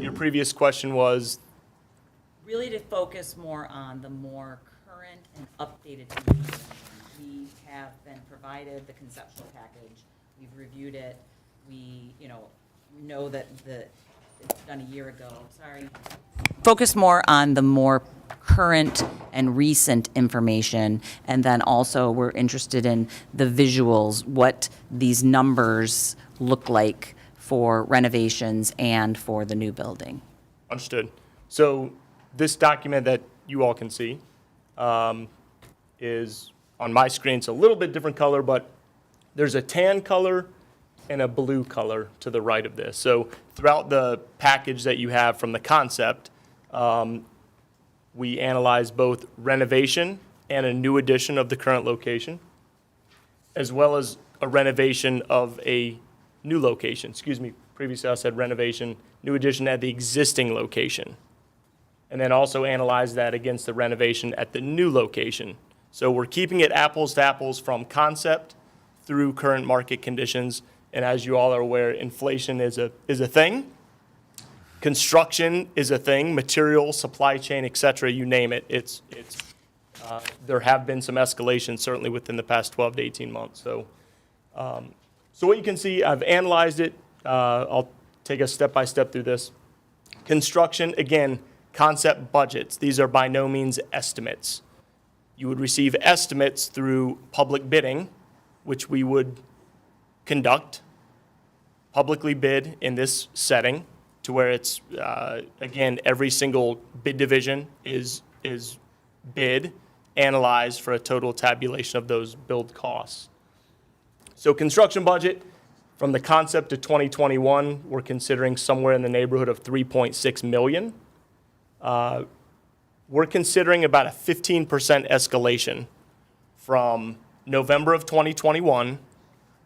your previous question was, Really to focus more on the more current and updated information. We have been provided the conceptual package, we've reviewed it, we, know that it's done a year ago, sorry. Focus more on the more current and recent information, and then also we're interested in the visuals, what these numbers look like for renovations and for the new building. understood. So this document that you all can see is on my screen. It's a little bit different color, but there's a tan color and a blue color to the right of this. So throughout the package that you have from the concept, we analyze both renovation and a new addition of the current location, as well as a renovation of a new location. Excuse me, previously I said renovation, new addition at the existing location. And then also analyze that against the renovation at the new location. So we're keeping it apples to apples from concept through current market conditions. And as you all are aware, inflation is a thing. Construction is a thing, material, supply chain, et cetera, you name it. There have been some escalations certainly within the past 12 to 18 months. So what you can see, I've analyzed it. I'll take us step by step through this. Construction, again, concept budgets. These are by no means estimates. You would receive estimates through public bidding, which we would conduct, publicly bid in this setting, to where it's, again, every single bid division is bid, analyzed for a total tabulation of those build costs. So construction budget, from the concept to 2021, we're considering somewhere in the neighborhood of $3.6 million. We're considering about a 15% escalation from November of 2021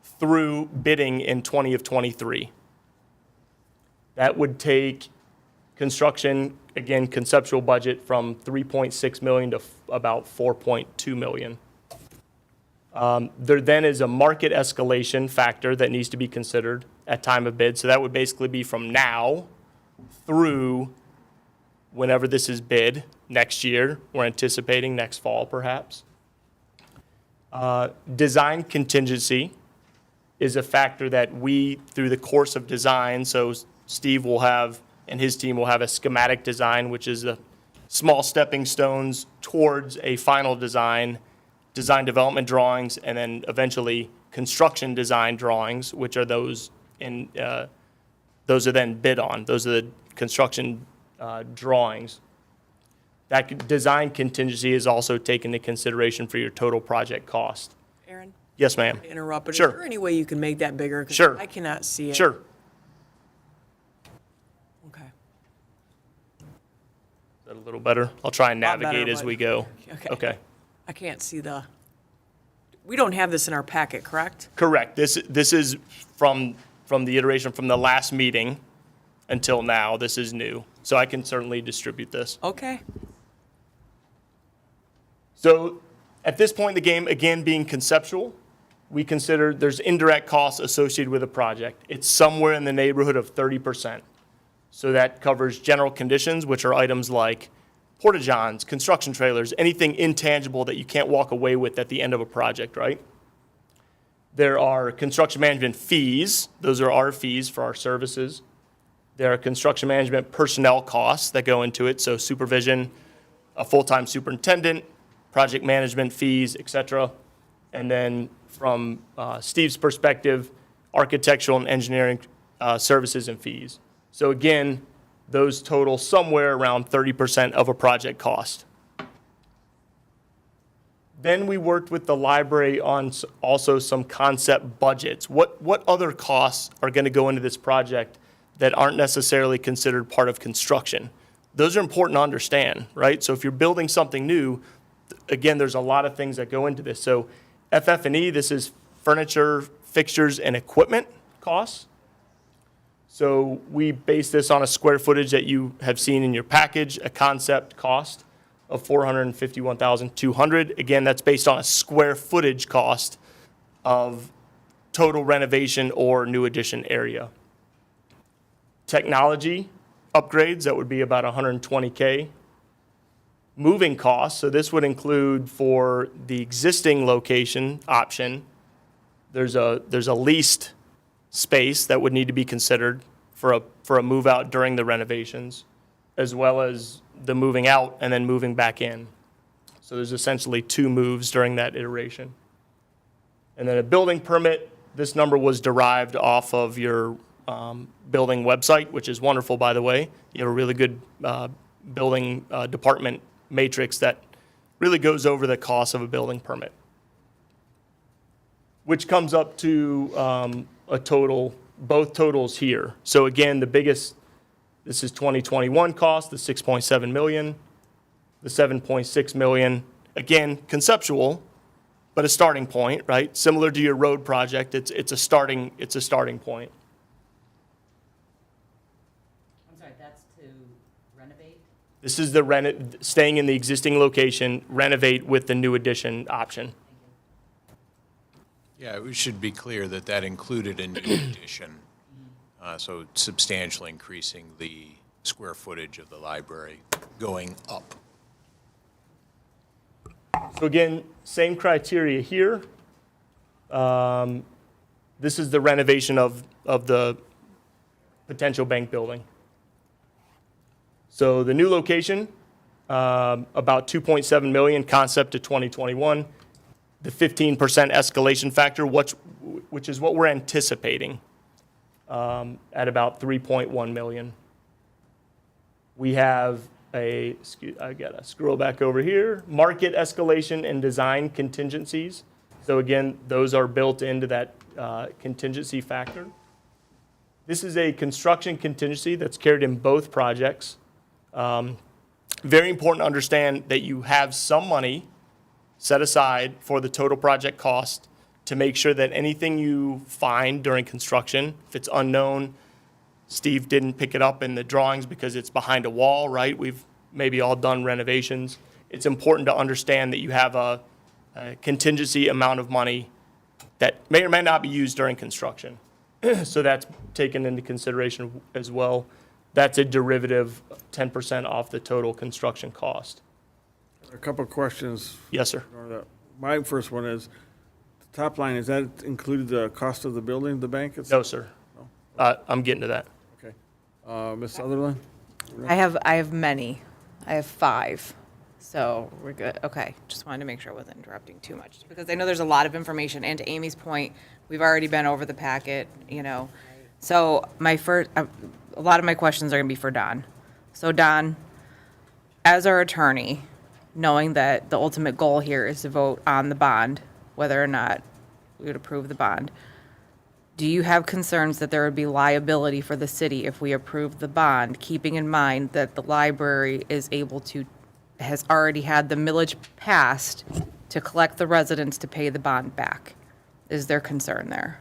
through bidding in 2023. That would take construction, again, conceptual budget from $3.6 million to about $4.2 million. There then is a market escalation factor that needs to be considered at time of bid. So that would basically be from now through whenever this is bid next year. We're anticipating next fall, perhaps. Design contingency is a factor that we, through the course of design, so Steve will have, and his team will have a schematic design, which is the small stepping stones towards a final design development drawings, and then eventually construction design drawings, which are those are then bid on. Those are the construction drawings. That design contingency is also taken into consideration for your total project cost. Aaron? Yes, ma'am. Interrupt, but Sure. is there any way you can make that bigger? 'Cause Sure. I cannot see it. Sure. Okay. Is that a little better? I'll try and Lot better, navigate as but- we go. Okay. I can't see we don't have this in our packet, correct? Correct. This is from the iteration from the last meeting until now. This is new. So I can certainly distribute this. Okay. So at this point in the game, again, being conceptual, we consider there's indirect costs associated with a project. It's somewhere in the neighborhood of 30%. So that covers general conditions, which are items like porta-johns, construction trailers, anything intangible that you can't walk away with at the end of a project, right? There are construction management fees. Those are our fees for our services. There are construction management personnel costs that go into it, so supervision, a full-time superintendent, project management fees, et cetera. And then from Steve's perspective, architectural and engineering services and fees. So again, those total somewhere around 30% of a project cost. Then we worked with the library on also some concept budgets. What other costs are going to go into this project that aren't necessarily considered part of construction? Those are important to understand, right? So if you're building something new, again, there's a lot of things that go into this. So FF&E, this is furniture, fixtures, and equipment costs. So we base this on a square footage that you have seen in your package, a concept cost of $451,200. Again, that's based on a square footage cost of total renovation or new addition area. Technology, upgrades, that would be about $120K. Moving costs, so this would include for the existing location option, there's a leased space that would need to be considered for a move out during the renovations, as well as the moving out and then moving back in. So there's essentially 2 moves during that iteration. And then a building permit, this number was derived off of your building website, which is wonderful, by the way. You have a really good building department matrix that really goes over the cost of a building permit, which comes up to a total, both totals here. So again, the biggest, this is 2021 cost, the 6.7 million, the 7.6 million. Again, conceptual, but a starting point, right? Similar to your road project, it's a starting point. I'm sorry, that's to renovate? This is the staying in the existing location, renovate with the new addition option. Yeah, we should be clear that that included a new addition, so substantially increasing the square footage of the library going up. So again, same criteria here. This is the renovation of the potential bank building. So the new location, about 2.7 million, concept to 2021. The 15% escalation factor, which is what we're anticipating, at about 3.1 million. We have I gotta scroll back over here, market escalation and design contingencies. So again, those are built into that contingency factor. This is a construction contingency that's carried in both projects. Very important to understand that you have some money set aside for the total project cost to make sure that anything you find during construction, if it's unknown, Steve didn't pick it up in the drawings because it's behind a wall, right? We've maybe all done renovations. It's important to understand that you have a contingency amount of money that may or may not be used during construction. So that's taken into consideration as well. That's a derivative, 10% off the total construction cost. A couple of questions. Yes, sir. My first one is, the top line, is that included the cost of the building, the bank? No, sir. I'm getting to that. Okay. Ms. Sutherland? I have many. I have 5. So we're good. Okay. Just wanted to make sure I wasn't interrupting too much because I know there's a lot of information. And to Amy's point, we've already been over the packet, So a lot of my questions are going to be for Don. So Don, as our attorney, knowing that the ultimate goal here is to vote on the bond, whether or not we would approve the bond, do you have concerns that there would be liability for the city if we approve the bond, keeping in mind that the library has already had the millage passed to collect the residents to pay the bond back? Is there concern there?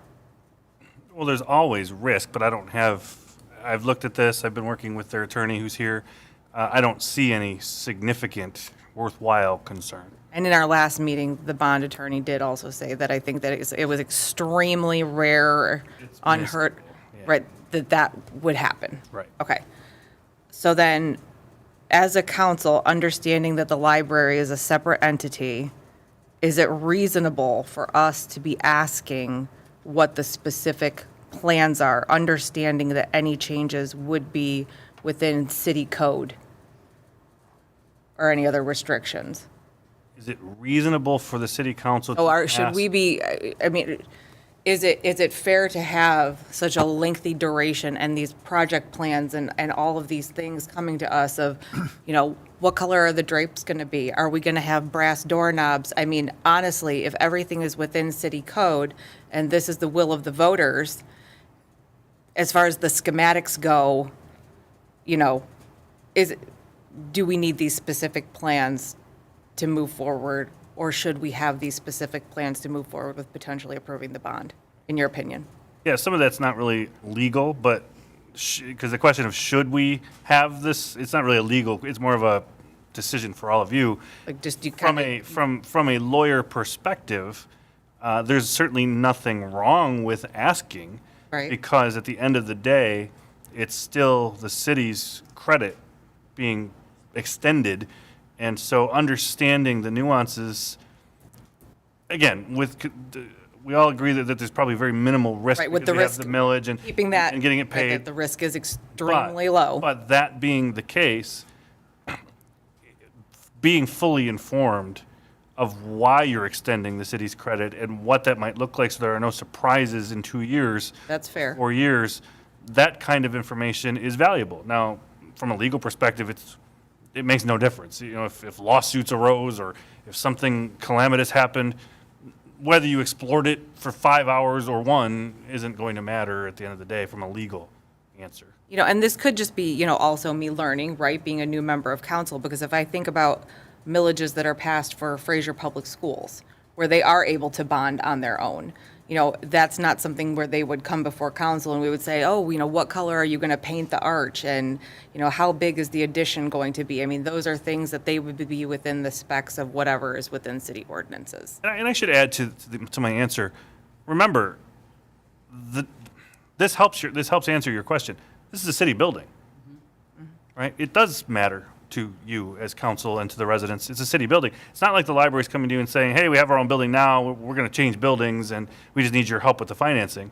Well, there's always risk, but I've looked at this, I've been working with their attorney who's here. I don't see any significant, worthwhile concern. And in our last meeting, the bond attorney did also say that I think that it was extremely rare, unheard, yeah. right, that would happen. Right. Okay. So then, as a council, understanding that the library is a separate entity, is it reasonable for us to be asking what the specific plans are, understanding that any changes would be within city code or any other restrictions? Is it reasonable for the city council to Should ask- we be, is it fair to have such a lengthy duration and these project plans and all of these things coming to us of, what color are the drapes going to be? Are we going to have brass doorknobs? I mean, honestly, if everything is within city code and this is the will of the voters, as far as the schematics go, do we need these specific plans to move forward, or should we have these specific plans to move forward with potentially approving the bond, in your opinion? Yeah, some of that's not really legal, but because the question of should we have this, it's not really illegal. It's more of a decision for all of you. Like, just you From kind of, from a lawyer perspective, there's certainly nothing wrong with asking, Right. because at the end of the day, it's still the city's credit being extended. And so understanding the nuances, again, we all agree that there's probably very minimal risk. Right, with because the we have risk, the millage and keeping that. and getting it that paid. The risk is extremely low. But that being the case, being fully informed of why you're extending the city's credit and what that might look like so there are no surprises in 2 years. That's fair. 4 years, that kind of information is valuable. Now, from a legal perspective, it makes no difference. You know, if lawsuits arose or if something calamitous happened, whether you explored it for 5 hours or 1 isn't going to matter at the end of the day from a legal answer. You know, and this could just be, you know, also me learning, right, being a new member of council, because if I think about millages that are passed for Fraser Public Schools, where they are able to bond on their own, you know, that's not something where they would come before council and we would say, oh, you know, what color are you going to paint the arch? And, you know, how big is the addition going to be? I mean, those are things that they would be within the specs of whatever is within city ordinances. And I should add to my answer, remember, this helps answer your question. This is a city building, right? It does matter to you as council and to the residents. It's a city building. It's not like the library's coming to you and saying, hey, we have our own building now, we're going to change buildings, and we just need your help with the financing.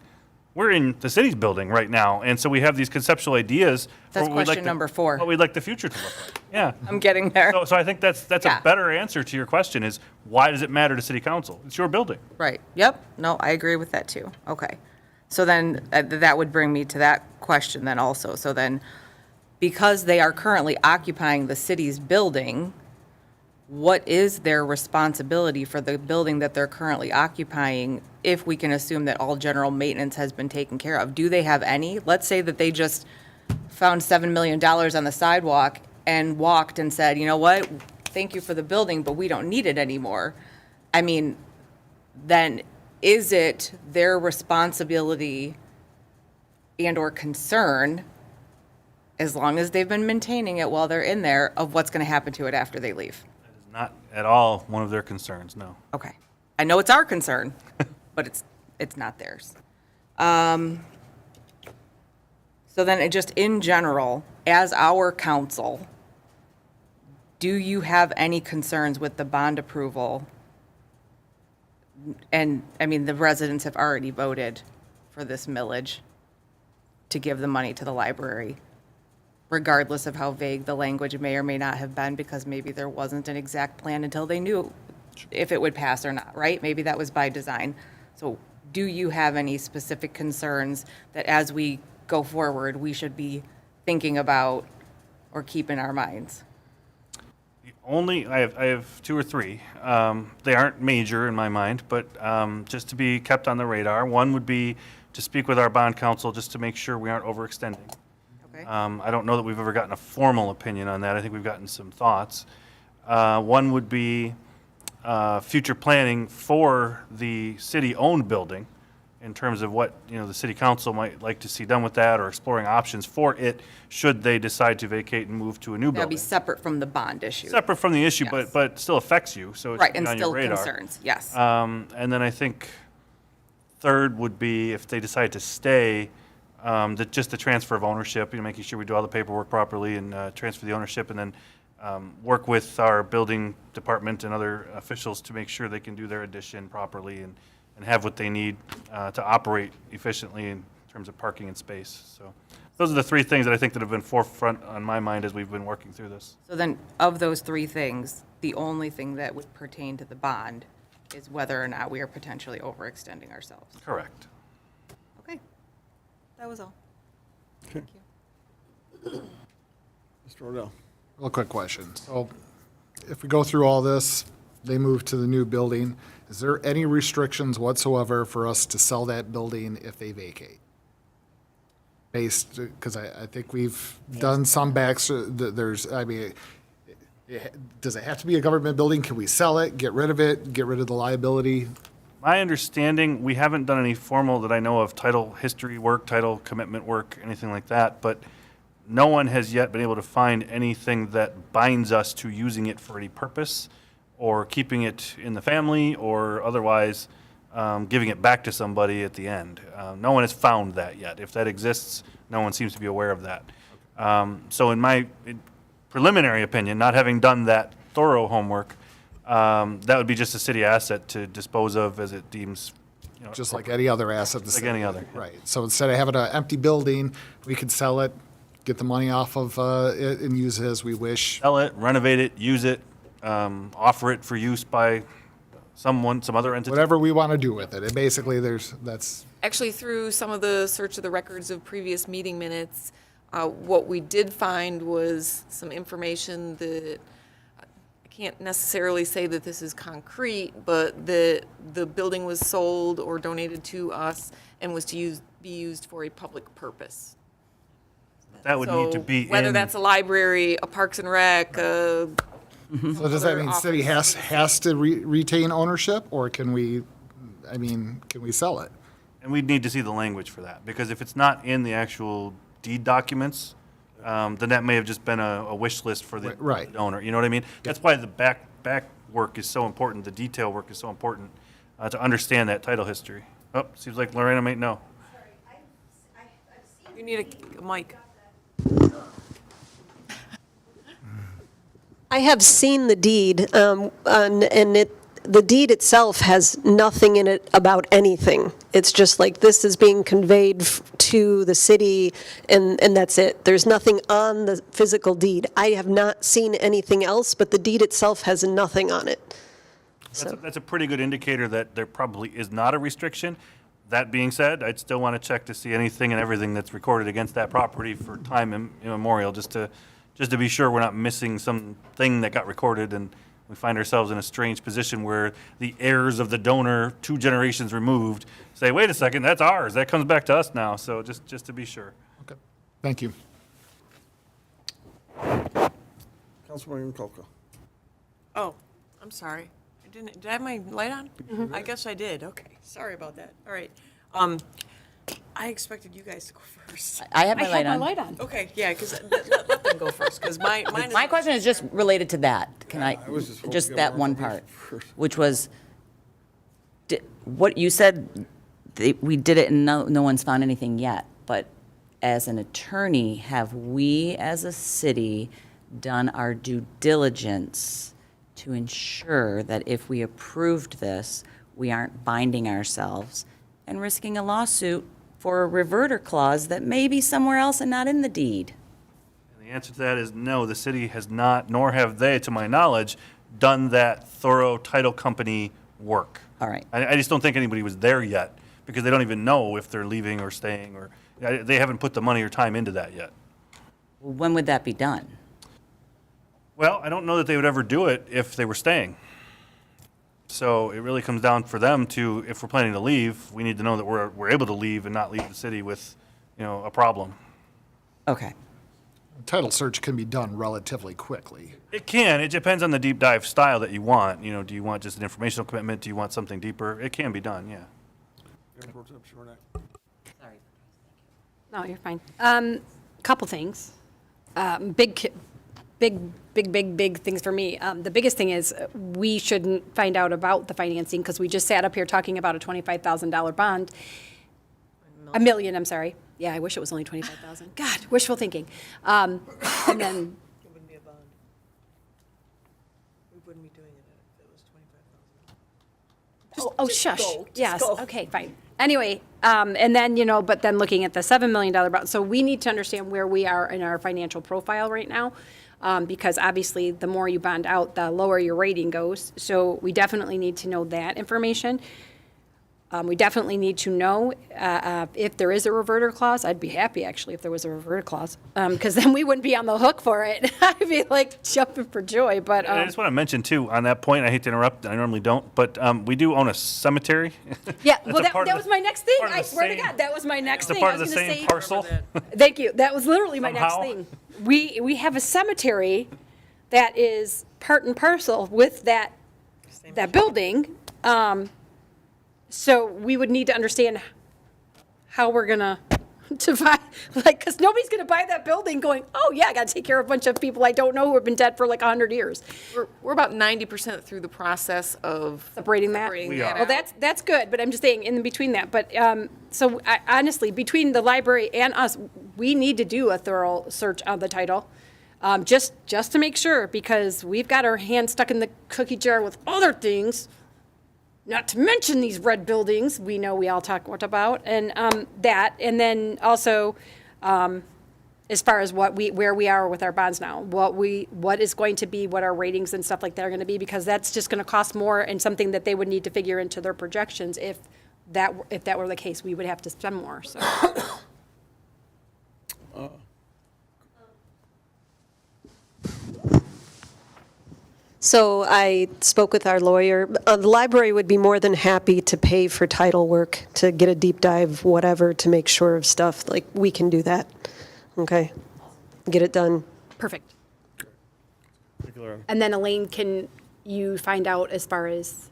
We're in the city's building right now, and so we have these conceptual ideas. That's question number 4. What we'd like the future to look like. Yeah. I'm getting there. So I think that's Yeah. a better answer to your question is, why does it matter to city council? It's your building. Right, yep, no, I agree with that too, okay. So then, that would bring me to that question then also. So then, because they are currently occupying the city's building, what is their responsibility for the building that they're currently occupying, if we can assume that all general maintenance has been taken care of? Do they have any? Let's say that they just found $7 million on the sidewalk and walked and said, you know what, thank you for the building, but we don't need it anymore. I mean, then is it their responsibility and/or concern, as long as they've been maintaining it while they're in there, of what's going to happen to it after they leave? It's not at all one of their concerns, no. Okay. I know it's our concern, but it's not theirs. So then just in general, as our council, do you have any concerns with the bond approval? And, I mean, the residents have already voted for this millage to give the money to the library, regardless of how vague the language may or may not have been, because maybe there wasn't an exact plan until they knew if it would pass or not, right? Maybe that was by design. So do you have any specific concerns that as we go forward, we should be thinking about or keep in our minds? I have 2 or 3. They aren't major in my mind, but just to be kept on the radar. One would be to speak with our bond counsel just to make sure we aren't overextending. Okay. I don't know that we've ever gotten a formal opinion on that. I think we've gotten some thoughts. One would be future planning for the city-owned building in terms of what, you know, the city council might like to see done with that, or exploring options for it should they decide to vacate and move to a new That'll be building. separate from the bond issue. Separate from the issue, Yes. but still affects you, so it's Right, and on your still radar. concerns, yes. And then I think third would be if they decide to stay, just the transfer of ownership, you know, making sure we do all the paperwork properly and transfer the ownership, and then work with our building department and other officials to make sure they can do their addition properly and have what they need to operate efficiently in terms of parking and space. So those are the 3 things that I think that have been forefront on my mind as we've been working through this. So then, of those 3 things, the only thing that would pertain to the bond is whether or not we are potentially overextending ourselves. Correct. Okay, that was all. Okay. Thank you. Mr. Odell. Real quick question. So if we go through all this, they move to the new building, is there any restrictions whatsoever for us to sell that building if they vacate? Because I think we've done some backs, there's, I mean, does it have to be a government building? Can we sell it, get rid of it, get rid of the liability? My understanding, we haven't done any formal that I know of title history work, title commitment work, anything like that, but no one has yet been able to find anything that binds us to using it for any purpose or keeping it in the family or otherwise giving it back to somebody at the end. No one has found that yet. If that exists, No one seems to be aware of that. So in my preliminary opinion, not having done that thorough homework, that would be just a city asset to dispose of as it deems, Just like any other asset. like any other. Right. So instead of having an empty building, we could sell it, get the money off of it, and use it as we wish. Sell it, renovate it, use it, offer it for use by someone, some other entity. Whatever we want to do with it. And basically, that's Actually, through some of the search of the records of previous meeting minutes, what we did find was some information that, I can't necessarily say that this is concrete, but the building was sold or donated to us and was to be used for a public purpose. That would need to So be whether in- that's a library, a Parks and Rec, So does that Other mean city has to retain ownership, or can we sell it? And we'd need to see the language for that, because if it's not in the actual deed documents, then that may have just been a wish list for the Right. owner, you know what I mean? That's why the back work is so important, the detail work is so important, to understand that title history. Oh, seems like Lorena might know. you need a mic. I have seen the deed, the deed itself has nothing in it about anything. It's just like this is being conveyed to the city, and that's it. There's nothing on the physical deed. I have not seen anything else, but the deed itself has nothing on it. That's a pretty good indicator that there probably is not a restriction. That being said, I'd still want to check to see anything and everything that's recorded against that property for time immemorial, just to be sure we're not missing something that got recorded and we find ourselves in a strange position where the heirs of the donor, 2 generations removed, say, wait a second, that's ours. That comes back to us now. So just to be sure. Okay. Thank you. Councilman Colco. Oh, I'm sorry. Did I have my light on? I guess I did. Okay, sorry about that. All right. I expected you guys to go first. I have my light on. Okay, yeah, because let them go first, because mine is. My question is just related to that. Can I, I was just hoping just to get that more one information part, first. which was, what you said, we did it and no one's found anything yet, but as an attorney, have we as a city done our due diligence to ensure that if we approved this, we aren't binding ourselves and risking a lawsuit for a reverter clause that may be somewhere else and not in the deed? And the answer to that is no, the city has not, nor have they, to my knowledge, done that thorough title company work. All right. I just don't think anybody was there yet, because they don't even know if they're leaving or staying, or they haven't put the money or time into that yet. When would that be done? Well, I don't know that they would ever do it if they were staying. So it really comes down for them to, if we're planning to leave, we need to know that we're able to leave and not leave the city with, a problem. Okay. Title search can be done relatively quickly. It can. It depends on the deep dive style that you want. Do you want just an informational commitment? Do you want something deeper? It can be done, yeah. Sorry. No, you're fine. Couple things. Big things for me. The biggest thing is we shouldn't find out about the financing because we just sat up here talking about a $25,000 bond. $1 million, I'm sorry. Yeah, I wish it was only 25,000. God, wishful thinking. And then, It wouldn't be a bond. We wouldn't be doing it if it was 25,000. oh, shush. go, just Yes, go. okay, fine. Anyway, and then, but then looking at the $7 million bond, so we need to understand where we are in our financial profile right now. Because obviously, the more you bond out, the lower your rating goes. So we definitely need to know that information. We definitely need to know if there is a reverter clause. I'd be happy, actually, if there was a reverter clause, because then we wouldn't be on the hook for it. I'd be like jumping for joy, but. And I just want to mention, too, on that point, I hate to interrupt, I normally don't, but we do own a cemetery. Yeah, That's well, a that part of was the- my next thing. part of I the swear to same- God, that was my next It's a thing. part I of was the gonna same say- parcel. Thank you. That was literally my next Somehow. thing. We have a cemetery that is part and parcel with that building. So we would need to understand how we're gonna to buy, like, because nobody's going to buy that building going, oh, yeah, I got to take care of a bunch of people I don't know who have been dead for like 100 years. We're about 90% through the process of Separating that? We are. Well, that's good, but I'm just saying in between that. But so honestly, between the library and us, we need to do a thorough search of the title, just to make sure, because we've got our hand stuck in the cookie jar with other things. Not to mention these red buildings we know we all talk about, and that, and then also as far as where we are with our bonds now, what is going to be, what our ratings and stuff like that are going to be, because that's just going to cost more, and something that they would need to figure into their projections. If that were the case, we would have to spend more. So. So I spoke with our lawyer. The library would be more than happy to pay for title work, to get a deep dive, whatever, to make sure of stuff. Like, we can do that. Okay? Get it done. Perfect. Thank you, Laura. And then Elaine, can you find out as far as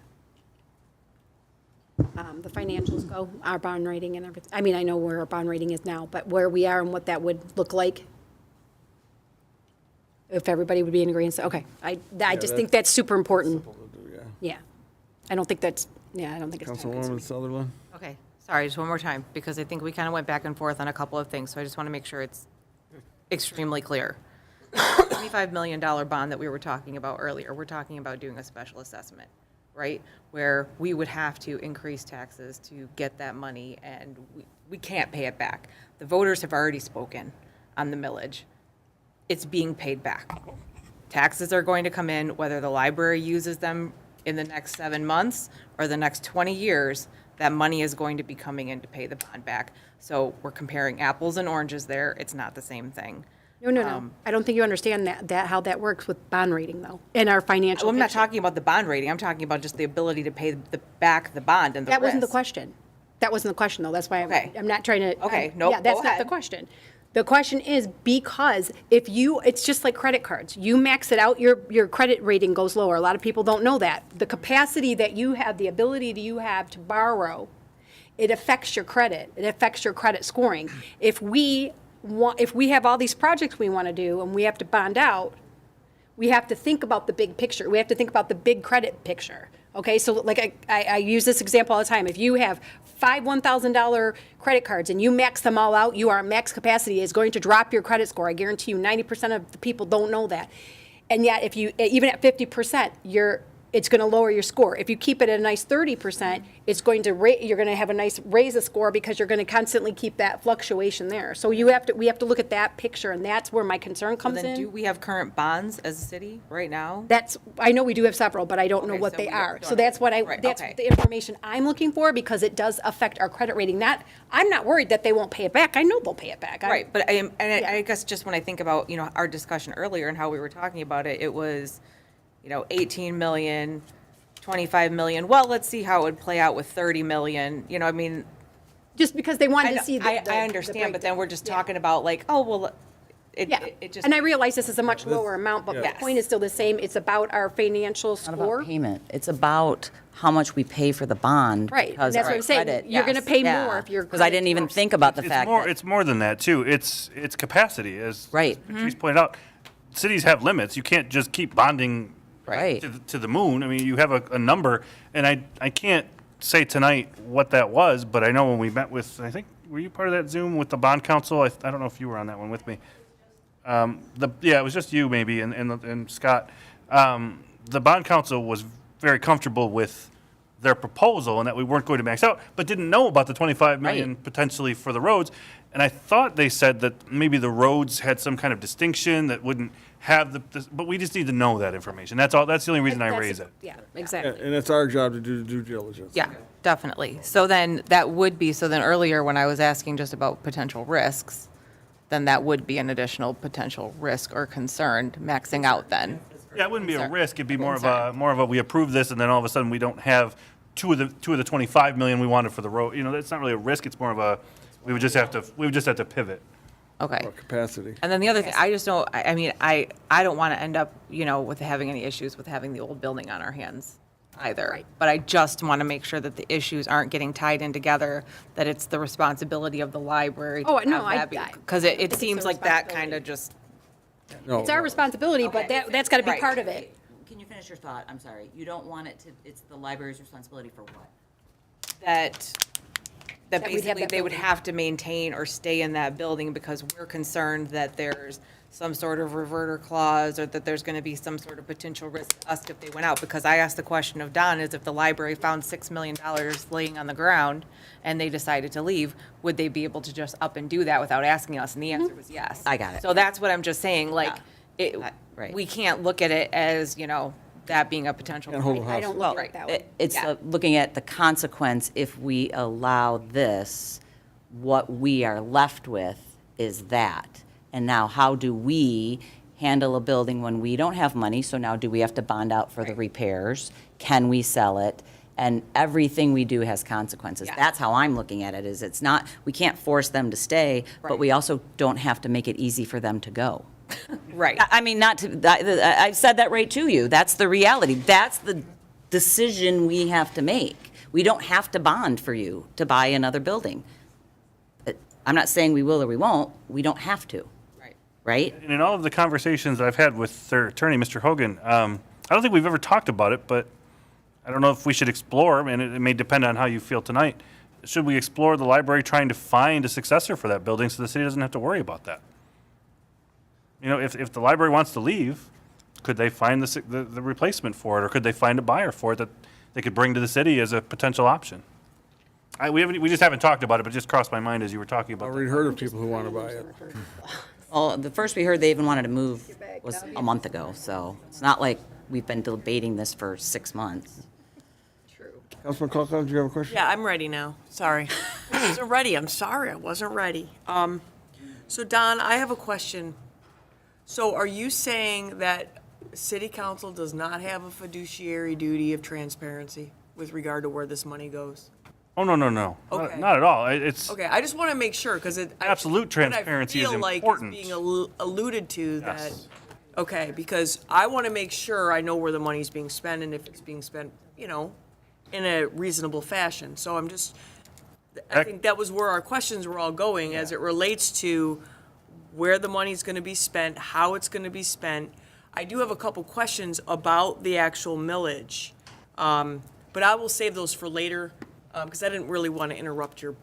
the financials go, our bond rating and everything? I mean, I know where our bond rating is now, but where we are and what that would look like? If everybody would be in agreement, okay. I just think that's super important. Simple to do, yeah. Yeah. I don't think it's time Councilwoman consuming. Sutherland? Okay, sorry, just one more time, because I think we kind of went back and forth on a couple of things, so I just want to make sure it's extremely clear. $25 million bond that we were talking about earlier, we're talking about doing a special assessment, right? Where we would have to increase taxes to get that money, and we can't pay it back. The voters have already spoken on the millage. It's being paid back. Taxes are going to come in, whether the library uses them in the next 7 months or the next 20 years, that money is going to be coming in to pay the bond back. So we're comparing apples and oranges there. It's not the same thing. No. I don't think you understand that how that works with bond rating, though, in our financial Well, I'm not picture. talking about the bond rating. I'm talking about just the ability to pay back the bond and the That wasn't the risk. question. That wasn't the question, though. That's why Okay. I'm not trying to. Okay, nope, Yeah, that's go not the ahead. question. The question is because it's just like credit cards. You max it out, your credit rating goes lower. A lot of people don't know that. The capacity that you have, the ability that you have to borrow, it affects your credit. It affects your credit scoring. If we have all these projects we want to do and we have to bond out, we have to think about the big picture. We have to think about the big credit picture. Okay, so like I use this example all the time. If you have 5 $1,000 credit cards and you max them all out, you are at max capacity, is going to drop your credit score. I guarantee you 90% of the people don't know that. And yet, if you, even at 50%, it's going to lower your score. If you keep it at a nice 30%, it's going to you're going to have a nice raise a score because you're going to constantly keep that fluctuation there. So we have to look at that picture, and that's where my concern comes Then in. do we have current bonds as a city right now? I know we do have several, but I don't know Okay, what so they we are. don't So know. that's what Right, that's okay. the information I'm looking for, because it does affect our credit rating. I'm not worried that they won't pay it back. I know they'll pay it back. Right, but I guess just when I think about, our discussion earlier and how we were talking about it, it was, 18 million, 25 million. Well, let's see how it would play out with 30 million. Just because they wanted I to see the I understand, but then breakdown. we're just Yeah. talking about like, oh, well, Yeah, it just. and I realize this is a much lower amount, but the Yes. point is still the same. It's about our financial Not score. about payment. It's about how much we pay for the bond. Right, and because that's our what I'm saying. credit- You're gonna yes, pay yeah. more if your Because I didn't credit's even worse. think about the It's fact more, that. it's more than that, too. It's capacity, as Right. Patrice pointed out. Cities have limits. You can't just keep bonding Right. to the moon. I mean, you have a number, and I can't say tonight what that was, but I know when we met with, I think, were you part of that Zoom with the bond council? I don't know if you were on that one with me. It was just you maybe and Scott. The bond council was very comfortable with their proposal and that we weren't going to max out, but didn't know about the 25 million Right. potentially for the roads. And I thought they said that maybe the roads had some kind of distinction that wouldn't have but we just need to know that information. That's all. That's the only reason I That's- raise it. Yeah, exactly. And it's our job to do due diligence. Yeah, definitely. So then earlier when I was asking just about potential risks, then that would be an additional potential risk or concern, maxing out then. Yeah, it wouldn't be a Concern. risk. It'd be more of Concern. a we approve this and then all of a sudden we don't have two of the 25 million we wanted for the road. That's not really a risk. It's more of a we would just have to pivot. Okay. Or capacity. And then the other thing, I just don't, I mean, I don't want to end up, with having any issues with having the old building on our hands. either. Right. But I just want to make sure that the issues aren't getting tied in together, that it's the responsibility of the library. Oh, no, I- Because I it think it's seems the like that kind responsibility. of just, No, It's our responsibility, but that's got to be Right. part of it. Can you finish your thought? I'm sorry. You don't want it to, it's the library's responsibility for what? that That we'd have basically that they would building. have to maintain or stay in that building because we're concerned that there's some sort of reverter clause or that there's going to be some sort of potential risk to us if they went out. Because I asked the question of Don is if the library found $6 million laying on the ground and they decided to leave, would they be able to just up and do that without asking us? And the answer was yes. I got it. So that's what I'm just saying, like, it, Right. we can't look at it as, that being a potential. Can't hold a I don't look at it that way. It's looking at the consequence, if we allow this, what we are left with is that. And now, how do we handle a building when we don't have money? So now, do we have to bond out for the repairs? Can we sell it? And everything we do has consequences. Yeah. That's how I'm looking at it, is it's not, we can't force them to stay, but Right. we also don't have to make it easy for them to go. Right. I mean, not to, I've said that right to you. That's the reality. That's the decision we have to make. We don't have to bond for you to buy another building. I'm not saying we will or we won't. We don't have to, Right. right? And in all of the conversations that I've had with their attorney, Mr. Hogan, I don't think we've ever talked about it, but I don't know if we should explore, and it may depend on how you feel tonight. Should we explore the library trying to find a successor for that building so the city doesn't have to worry about that? If the library wants to leave, could they find the replacement for it, or could they find a buyer for it that they could bring to the city as a potential option? We just haven't talked about it, but it just crossed my mind as you were talking I about already that. heard of people who want to buy it. Well, the first we heard they even wanted to move was a month ago, so it's not like we've been debating this for 6 months. Councilman Colacott, do you have a question? Yeah, I'm ready now. Sorry. I wasn't ready. I'm sorry. I wasn't ready. So Don, I have a question. So are you saying that city council does not have a fiduciary duty of transparency with regard to where this money goes? Oh, no, no, no. Okay. Not at all. It's, Okay, I just want to make sure, because it. Absolute transparency is important. What I feel like is being alluded to that, Yes. okay, because I want to make sure I know where the money's being spent and if it's being spent, in a reasonable fashion. So I'm just, I think that was where our questions were all going as it relates to where the money's going to be spent, how it's going to be spent. I do have a couple questions about the actual millage, but I will save those for later, because I didn't really want to interrupt your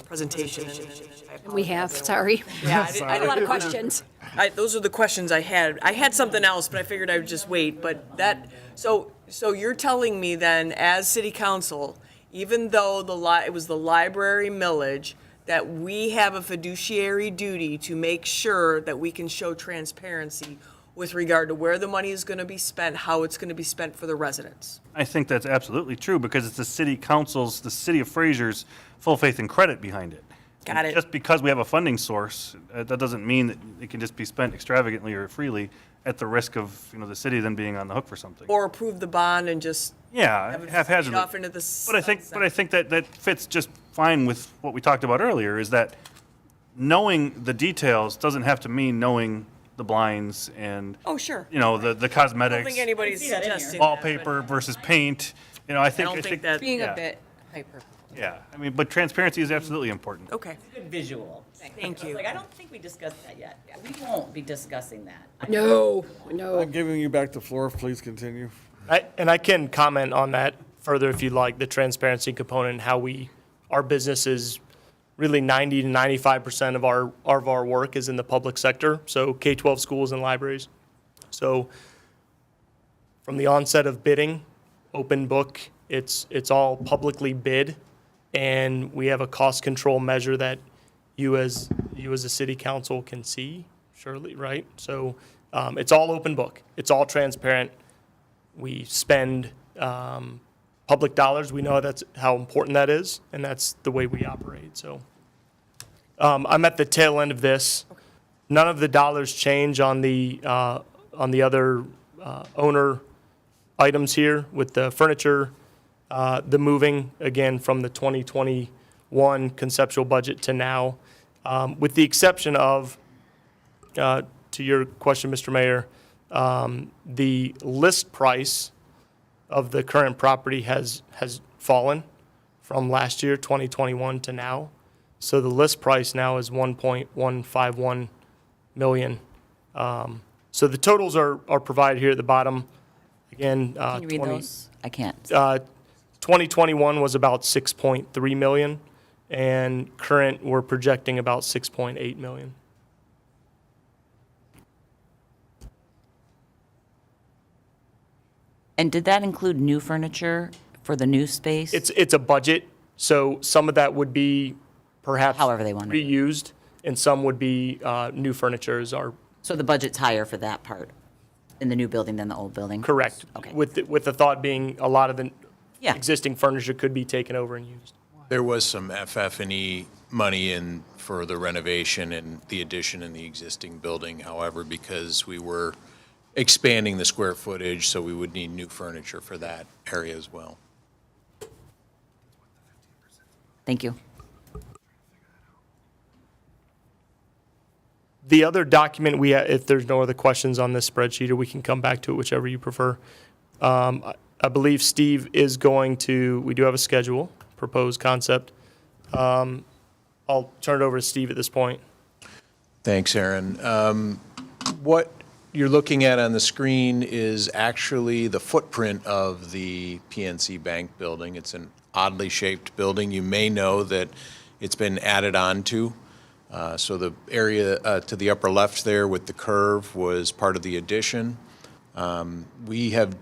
presentation. We have, sorry. Yeah, I A lot of questions. those are the questions I had. I had something else, but I figured I would just wait. But so you're telling me then, as city council, even though it was the library millage, that we have a fiduciary duty to make sure that we can show transparency with regard to where the money is going to be spent, how it's going to be spent for the residents. I think that's absolutely true because it's the city council's, the city of Fraser's full faith and credit behind it. Got And it. Just because we have a funding source, that doesn't mean that it can just be spent extravagantly or freely at the risk of, the city then being on the hook for something. Or approve the bond and just Yeah, have it fade haphazardly. off into the But I think that fits just fine with what we talked about earlier, is that knowing the details doesn't have to mean knowing the blinds and, Oh, sure. the I don't cosmetics, think anybody's see that in here. suggesting that, but- wallpaper versus paint. I think, don't think that- Being yeah. a bit hyper. Yeah, but transparency is absolutely important. Okay, Good visual. thank you. I don't think we discussed that yet. We won't be discussing that. No, I'm no. giving you back the floor. Please continue. I can comment on that further if you'd like, the transparency component, how our business is really 90 to 95% of our work is in the public sector, so K-12 schools and libraries. So from the onset of bidding, open book, it's all publicly bid, and we have a cost control measure that you as a city council can see, surely, right? So it's all open book. It's all transparent. We spend public dollars. We know that's how important that is, and that's the way we operate. So I'm at the tail end of this. None of the dollars change on the other owner items here with the furniture, the moving, again, from the 2021 conceptual budget to now, with the exception of, to your question, Mr. Mayor, the list price of the current property has fallen from last year, 2021, to now. So the list price now is 1.151 million. So the totals are provided here at the bottom. Again, Can you read 20 those? I can't. 2021 was about 6.3 million, and current, we're projecting about 6.8 million. And did that include new furniture for the new space? It's a budget, so some of that would be perhaps However they want it. reused, and some would be new furniture is our So the budget's higher for that part in the new building than the old building? correct. Okay. With the thought being a lot of the Yeah. existing furniture could be taken over and used. There was some FF&E money in for the renovation and the addition in the existing building. However, because we were expanding the square footage, so we would need new furniture for that area as well. Thank you. The other document if there's no other questions on this spreadsheet, or we can come back to it, whichever you prefer. I believe Steve is going to, we do have a schedule, proposed concept. I'll turn it over to Steve at this point. Thanks, Aaron. What you're looking at on the screen is actually the footprint of the PNC Bank building. It's an oddly shaped building. You may know that it's been added on to. So the area to the upper left there with the curve was part of the addition. We have,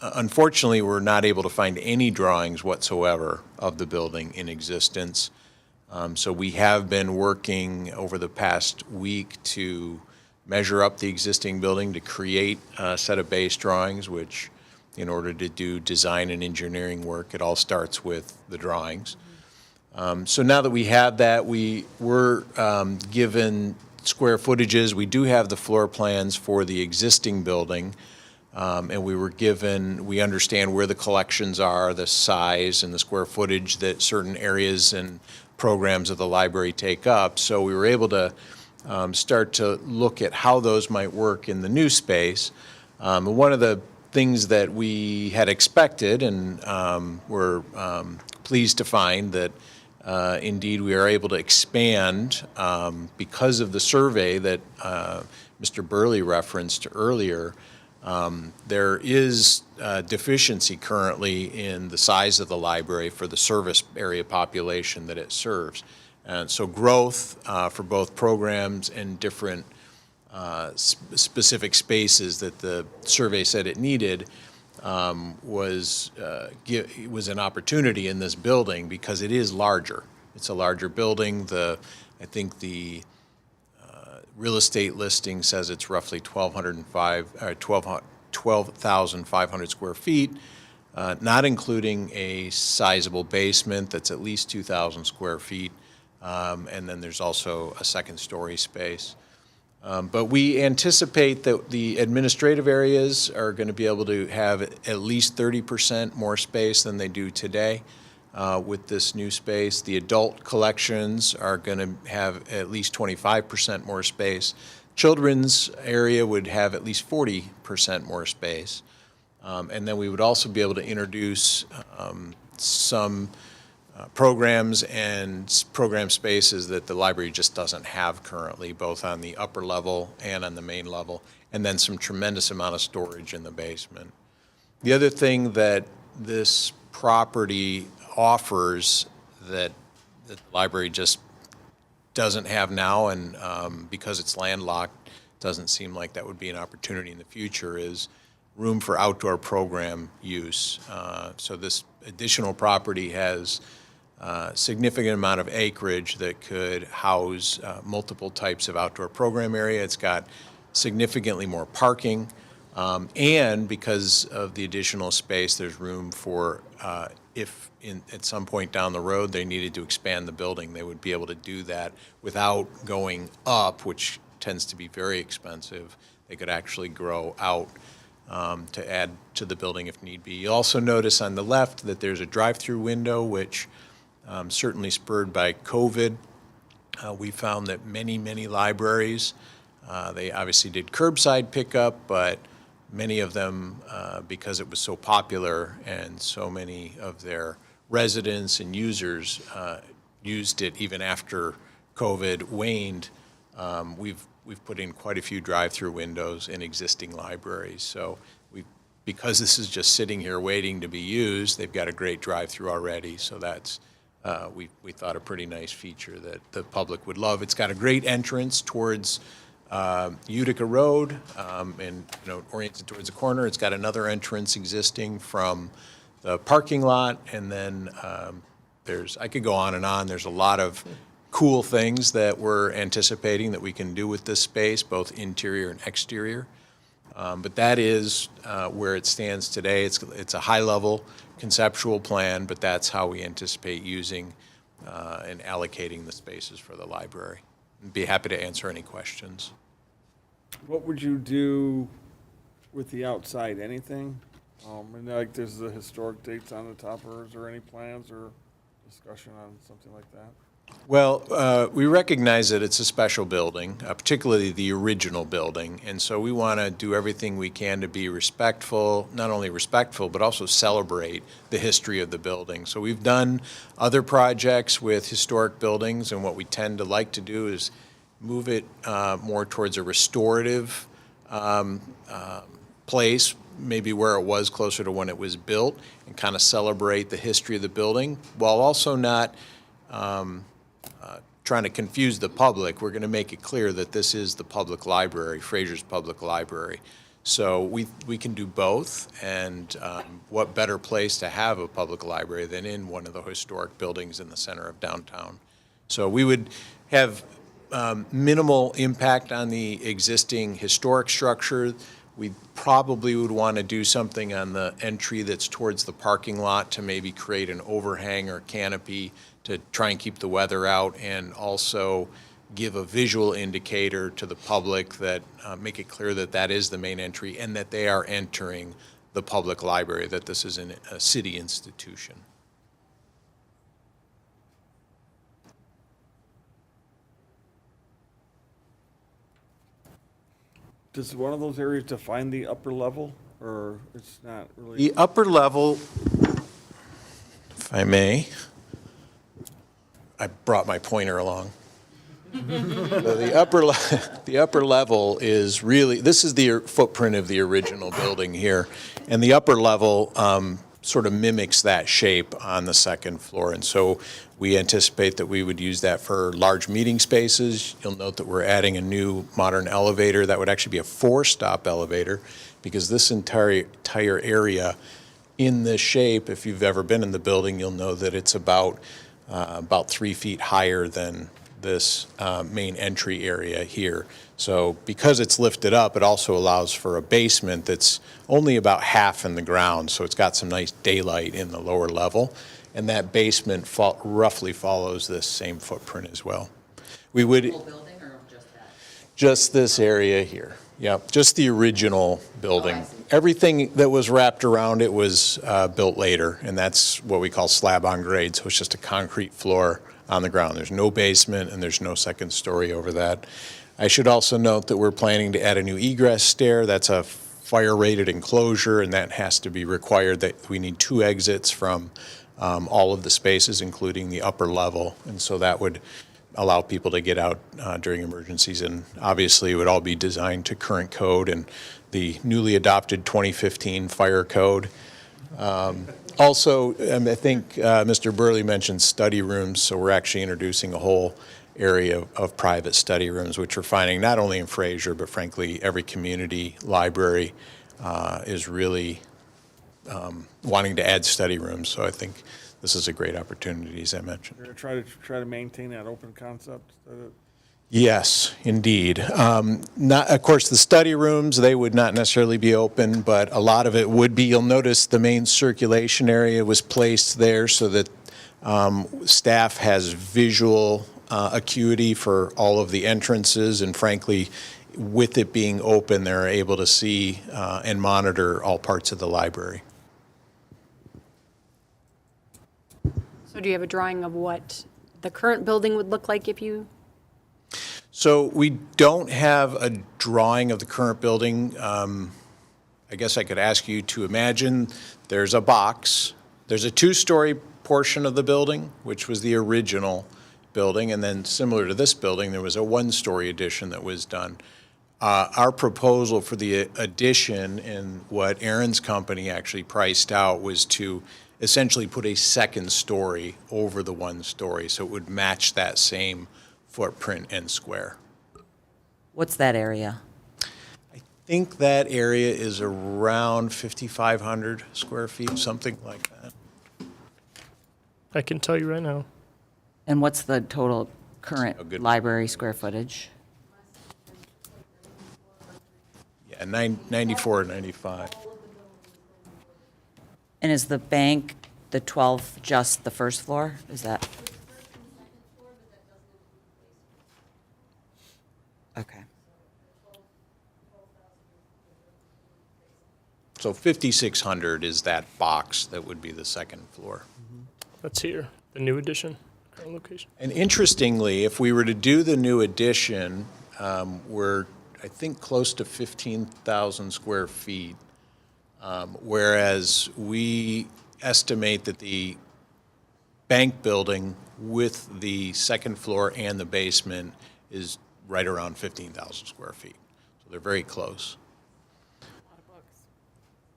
unfortunately, we're not able to find any drawings whatsoever of the building in existence. So we have been working over the past week to measure up the existing building to create a set of base drawings, which in order to do design and engineering work, it all starts with the drawings. So now that we have that, we were given square footages. We do have the floor plans for the existing building, and we understand where the collections are, the size and the square footage that certain areas and programs of the library take up. So we were able to start to look at how those might work in the new space. One of the things that we had expected and were pleased to find that indeed we are able to expand because of the survey that Mr. Burley referenced earlier. There is deficiency currently in the size of the library for the service area population that it serves. And so growth for both programs and different specific spaces that the survey said it needed was an opportunity in this building because it is larger. It's a larger building. I think the real estate listing says it's roughly 12,500 square feet, not including a sizable basement that's at least 2,000 square feet. And then there's also a second-story space. But we anticipate that the administrative areas are going to be able to have at least 30% more space than they do today with this new space. The adult collections are going to have at least 25% more space. Children's area would have at least 40% more space. And then we would also be able to introduce some programs and program spaces that the library just doesn't have currently, both on the upper level and on the main level, and then some tremendous amount of storage in the basement. The other thing that this property offers that the library just doesn't have now, and because it's landlocked, doesn't seem like that would be an opportunity in the future, is room for outdoor program use. So this additional property has significant amount of acreage that could house multiple types of outdoor program area. It's got significantly more parking, and because of the additional space, there's room for at some point down the road they needed to expand the building, they would be able to do that without going up, which tends to be very expensive. They could actually grow out to add to the building if need be. You also notice on the left that there's a drive-through window, which certainly spurred by COVID. We found that many libraries, they obviously did curbside pickup, but many of them, because it was so popular and so many of their residents and users used it even after COVID waned, we've put in quite a few drive-through windows in existing libraries. So because this is just sitting here waiting to be used, they've got a great drive-through already. So that's, we thought, a pretty nice feature that the public would love. It's got a great entrance towards Utica Road, and oriented towards the corner. It's got another entrance existing from the parking lot, and then I could go on and on. There's a lot of cool things that we're anticipating that we can do with this space, both interior and exterior. But that is where it stands today. It's a high-level conceptual plan, but that's how we anticipate using and allocating the spaces for the library. I'd be happy to answer any questions. What would you do with the outside? Anything? And like, there's the historic dates on the top, or is there any plans or discussion on something like that? Well, we recognize that it's a special building, particularly the original building, and so we want to do everything we can to be respectful, not only respectful, but also celebrate the history of the building. So we've done other projects with historic buildings, and what we tend to like to do is move it more towards a restorative place, maybe where it was closer to when it was built, and kind of celebrate the history of the building, while also not trying to confuse the public. We're going to make it clear that this is the public library, Fraser's Public Library. So we can do both, and what better place to have a public library than in one of the historic buildings in the center of downtown. So we would have minimal impact on the existing historic structure. We probably would want to do something on the entry that's towards the parking lot to maybe create an overhang or canopy to try and keep the weather out, and also give a visual indicator to the public that make it clear that that is the main entry and that they are entering the public library, that this is a city institution. Does one of those areas define the upper level, or it's not really? The upper level, if I may, I brought my pointer along. The upper level is really, this is the footprint of the original building here, and the upper level sort of mimics that shape on the second floor, and so we anticipate that we would use that for large meeting spaces. You'll note that we're adding a new modern elevator that would actually be a 4-stop elevator, because this entire area in this shape, if you've ever been in the building, you'll know that it's about 3 feet higher than this main entry area here. So because it's lifted up, it also allows for a basement that's only about half in the ground, so it's got some nice daylight in the lower level, and that basement roughly follows this same footprint as well. We would Whole building or just that? just this area here. Yep, just the original building. Oh, I see. Everything that was wrapped around it was built later, and that's what we call slab on grade, so it's just a concrete floor on the ground. There's no basement, and there's no second story over that. I should also note that we're planning to add a new egress stair. That's a fire-rated enclosure, and that has to be required. That we need 2 exits from all of the spaces, including the upper level, and so that would allow people to get out during emergencies, and obviously it would all be designed to current code and the newly adopted 2015 fire code. Also, I think Mr. Burley mentioned study rooms, so we're actually introducing a whole area of private study rooms, which we're finding not only in Fraser, but frankly every community library is really wanting to add study rooms. So I think this is a great opportunity, as I mentioned. You're gonna try to maintain that open concept? Yes, indeed. Of course, the study rooms, they would not necessarily be open, but a lot of it would be. You'll notice the main circulation area was placed there so that staff has visual acuity for all of the entrances, and frankly, with it being open, they're able to see and monitor all parts of the library. So do you have a drawing of what the current building would look like if you? So we don't have a drawing of the current building. I guess I could ask you to imagine there's a box, there's a two-story portion of the building, which was the original building, and then similar to this building, there was a one-story addition that was done. Our proposal for the addition and what Aaron's company actually priced out was to essentially put a second story over the one story, so it would match that same footprint and square. What's that area? I think that area is around 5,500 square feet, something like that. I can tell you right now. And what's the total current Oh, good. library square footage? Yeah, 94, 95. And is the bank, the 12, just the first floor? Is that? Okay. So 5,600 is that box that would be the second floor. That's here, the new addition, current location. And interestingly, if we were to do the new addition, we're, I think, close to 15,000 square feet, whereas we estimate that the bank building with the second floor and the basement is right around 15,000 square feet. So they're very close.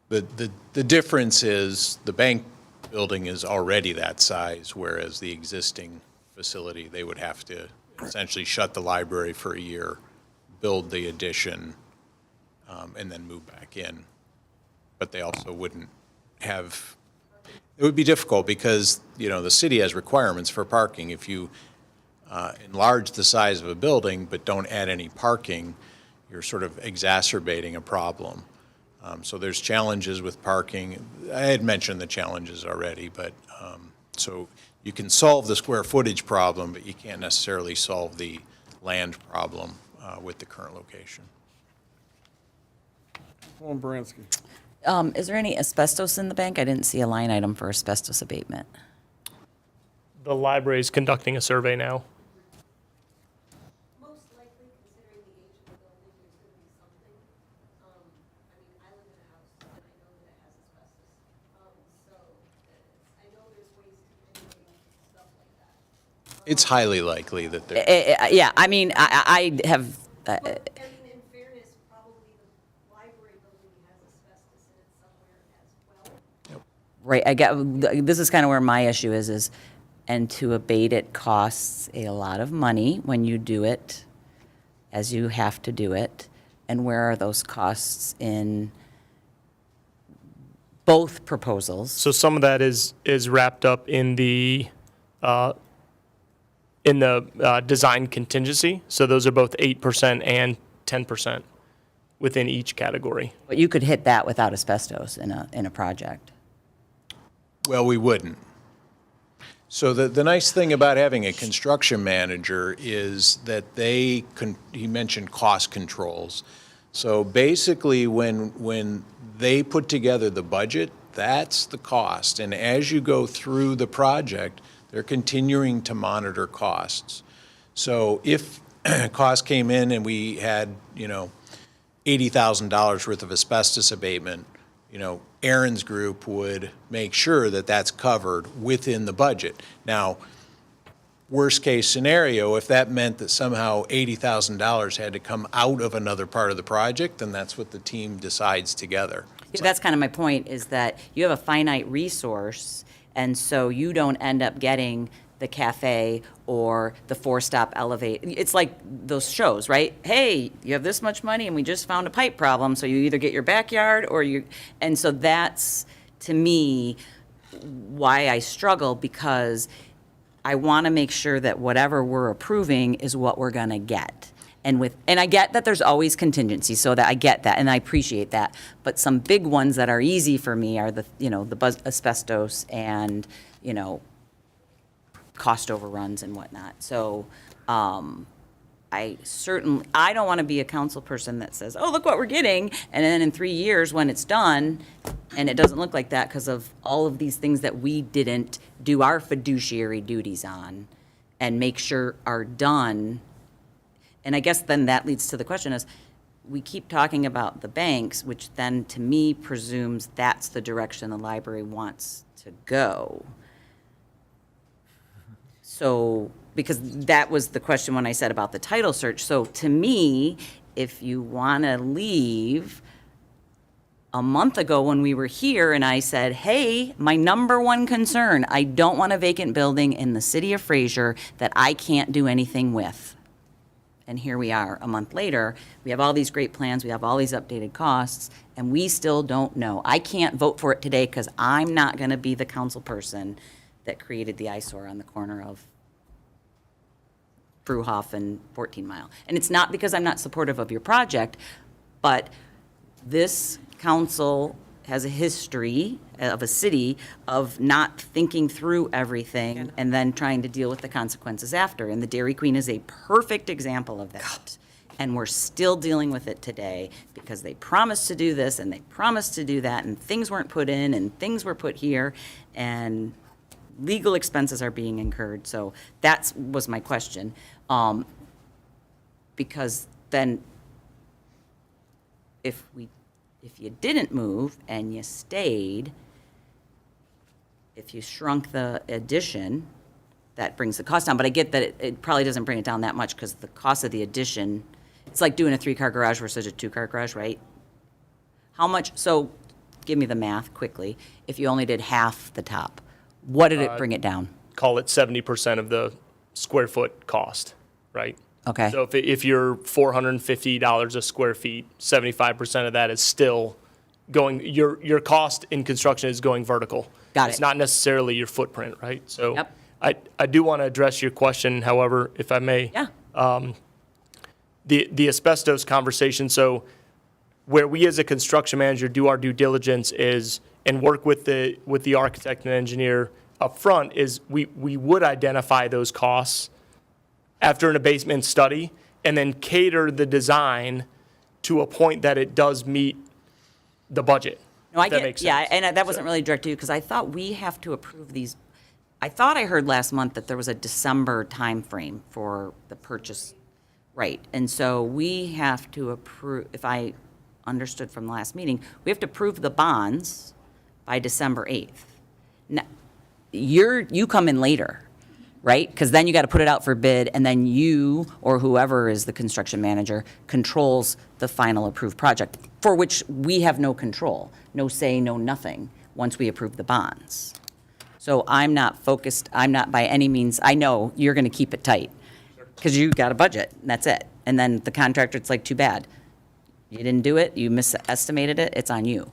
The difference is the bank building is already that size, whereas the existing facility, they would have to essentially shut the library for a year, build the addition, and then move back in. But they also wouldn't have, it would be difficult because, you know, the city has requirements for parking. If you enlarge the size of a building but don't add any parking, you're sort of exacerbating a problem. So there's challenges with parking. I had mentioned the challenges already, but so you can solve the square footage problem, but you can't necessarily solve the land problem with the current location. Councilwoman Baranski. Is there any asbestos in the bank? I didn't see a line item for asbestos abatement. The library is conducting a survey now. Most likely, considering the age of the building, there's going to be something. I mean, I live in a house, and I know that it has asbestos. So I know there's ways to mitigate stuff like that. It's highly likely that there. Yeah, I mean, I have, I mean, in fairness, probably the library building has asbestos in it somewhere as well. right, I get, this is kind of where my issue is, and to abate it costs a lot of money when you do it, as you have to do it. And where are those costs in both proposals? So some of that is wrapped up in the design contingency. So those are both 8% and 10% within each category. But you could hit that without asbestos in a project. Well, we wouldn't. So the nice thing about having a construction manager is that he mentioned cost controls. So basically, when they put together the budget, that's the cost. And as you go through the project, they're continuing to monitor costs. So if costs came in and we had, $80,000 worth of asbestos abatement, Aaron's group would make sure that that's covered within the budget. Now, worst case scenario, if that meant that somehow $80,000 had to come out of another part of the project, then that's what the team decides together. Yeah, that's kind of my point, is that you have a finite resource, and so you don't end up getting the cafe or the four-stop elevate. It's like those shows, right? Hey, you have this much money and we just found a pipe problem, so you either get your backyard or you, and so that's, to me, why I struggle, because I want to make sure that whatever we're approving is what we're going to get. And I get that there's always contingency, so that I get that and I appreciate that. But some big ones that are easy for me are the asbestos and, cost overruns and whatnot. So I don't want to be a council person that says, oh, look what we're getting, and then in 3 years when it's done, and it doesn't look like that because of all of these things that we didn't do our fiduciary duties on and make sure are done. And I guess then that leads to the question is, we keep talking about the banks, which then to me presumes that's the direction the library wants to go. So, because that was the question when I said about the title search. So to me, if you want to leave, a month ago when we were here and I said, hey, my number one concern, I don't want a vacant building in the city of Fraser that I can't do anything with. And here we are, a month later, we have all these great plans, we have all these updated costs, and we still don't know. I can't vote for it today because I'm not going to be the council person that created the eyesore on the corner of Brewhoff and 14 Mile. And it's not because I'm not supportive of your project, but this council has a history of a city of not thinking through everything and then trying to deal with the consequences after. And the Dairy Queen is a perfect example of that. And we're still dealing with it today because they promised to do this and they promised to do that and things weren't put in and things were put here and legal expenses are being incurred. So that was my question. Because then if you didn't move and you stayed, if you shrunk the addition, that brings the cost down. But I get that it probably doesn't bring it down that much because the cost of the addition, it's like doing a 3-car garage versus a 2-car garage, right? How much, so give me the math quickly. If you only did half the top, what did it bring it down? Call it 70% of the square foot cost, right? Okay. So if you're $450 a square feet, 75% of that is still going, your cost in construction is going vertical. Got It's it. not necessarily your footprint, right? So Yep. I do want to address your question, however, if I may. Yeah. The asbestos conversation, so where we as a construction manager do our due diligence is, and work with the architect and engineer up front, is we would identify those costs after an abatement study, and then cater the design to a point that it does meet the budget. No, I if that get, makes yeah, sense. and that wasn't really directed to you, because I thought we have to approve these. I thought I heard last month that there was a December timeframe for the purchase, right? And so we have to approve, if I understood from the last meeting, we have to approve the bonds by December 8th. Now, you come in later, right? Because then you got to put it out for bid, and then you, or whoever is the construction manager, controls the final approved project, for which we have no control, no say, no nothing, once we approve the bonds. So I'm not focused, I'm not by any means, I know you're going to keep it tight, because you got a budget, and that's it. And then the contractor, it's like, too bad. You didn't do it, you misestimated it, it's on you.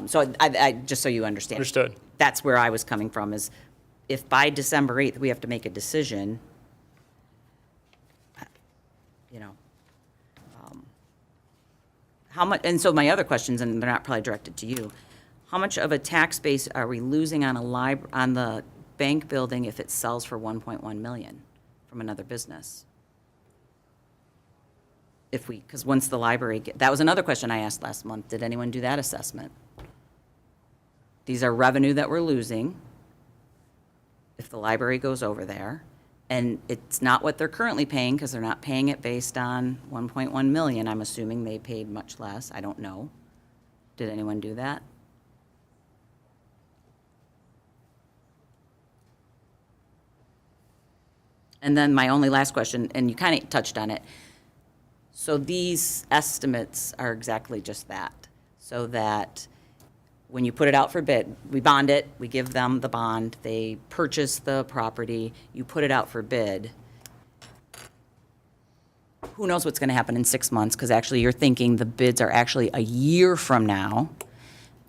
So I just so you understand. Understood. That's where I was coming from, is if by December 8th, we have to make a decision, you know, how much, and so my other questions, and they're not probably directed to you, how much of a tax base are we losing on on the bank building if it sells for 1.1 million from another business? Because once the library, that was another question I asked last month, did anyone do that assessment? These are revenue that we're losing if the library goes over there, and it's not what they're currently paying, because they're not paying it based on 1.1 million. I'm assuming they paid much less. I don't know. Did anyone do that? And then my only last question, and you kind of touched on it. So these estimates are exactly just that, so that when you put it out for bid, we bond it, we give them the bond, they purchase the property, you put it out for bid. Who knows what's going to happen in 6 months, because actually you're thinking the bids are actually a year from now.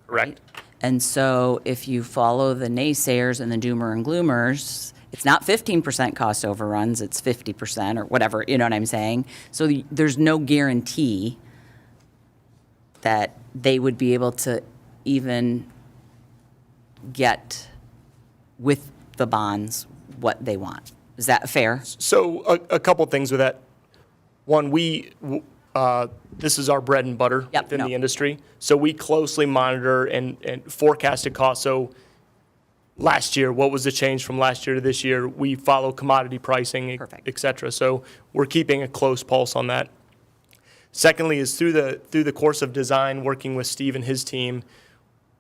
Correct. And so if you follow the naysayers and the doomer and gloomers, it's not 15% cost overruns, it's 50% or whatever, you know what I'm saying? So there's no guarantee that they would be able to even get with the bonds what they want. Is that fair? So a couple things with that. One, this is our bread and butter Yep, within no. the industry. So we closely monitor and forecasted costs. So last year, what was the change from last year to this year? We follow commodity pricing, Perfect. et cetera. So we're keeping a close pulse on that. Secondly is through the course of design, working with Steve and his team,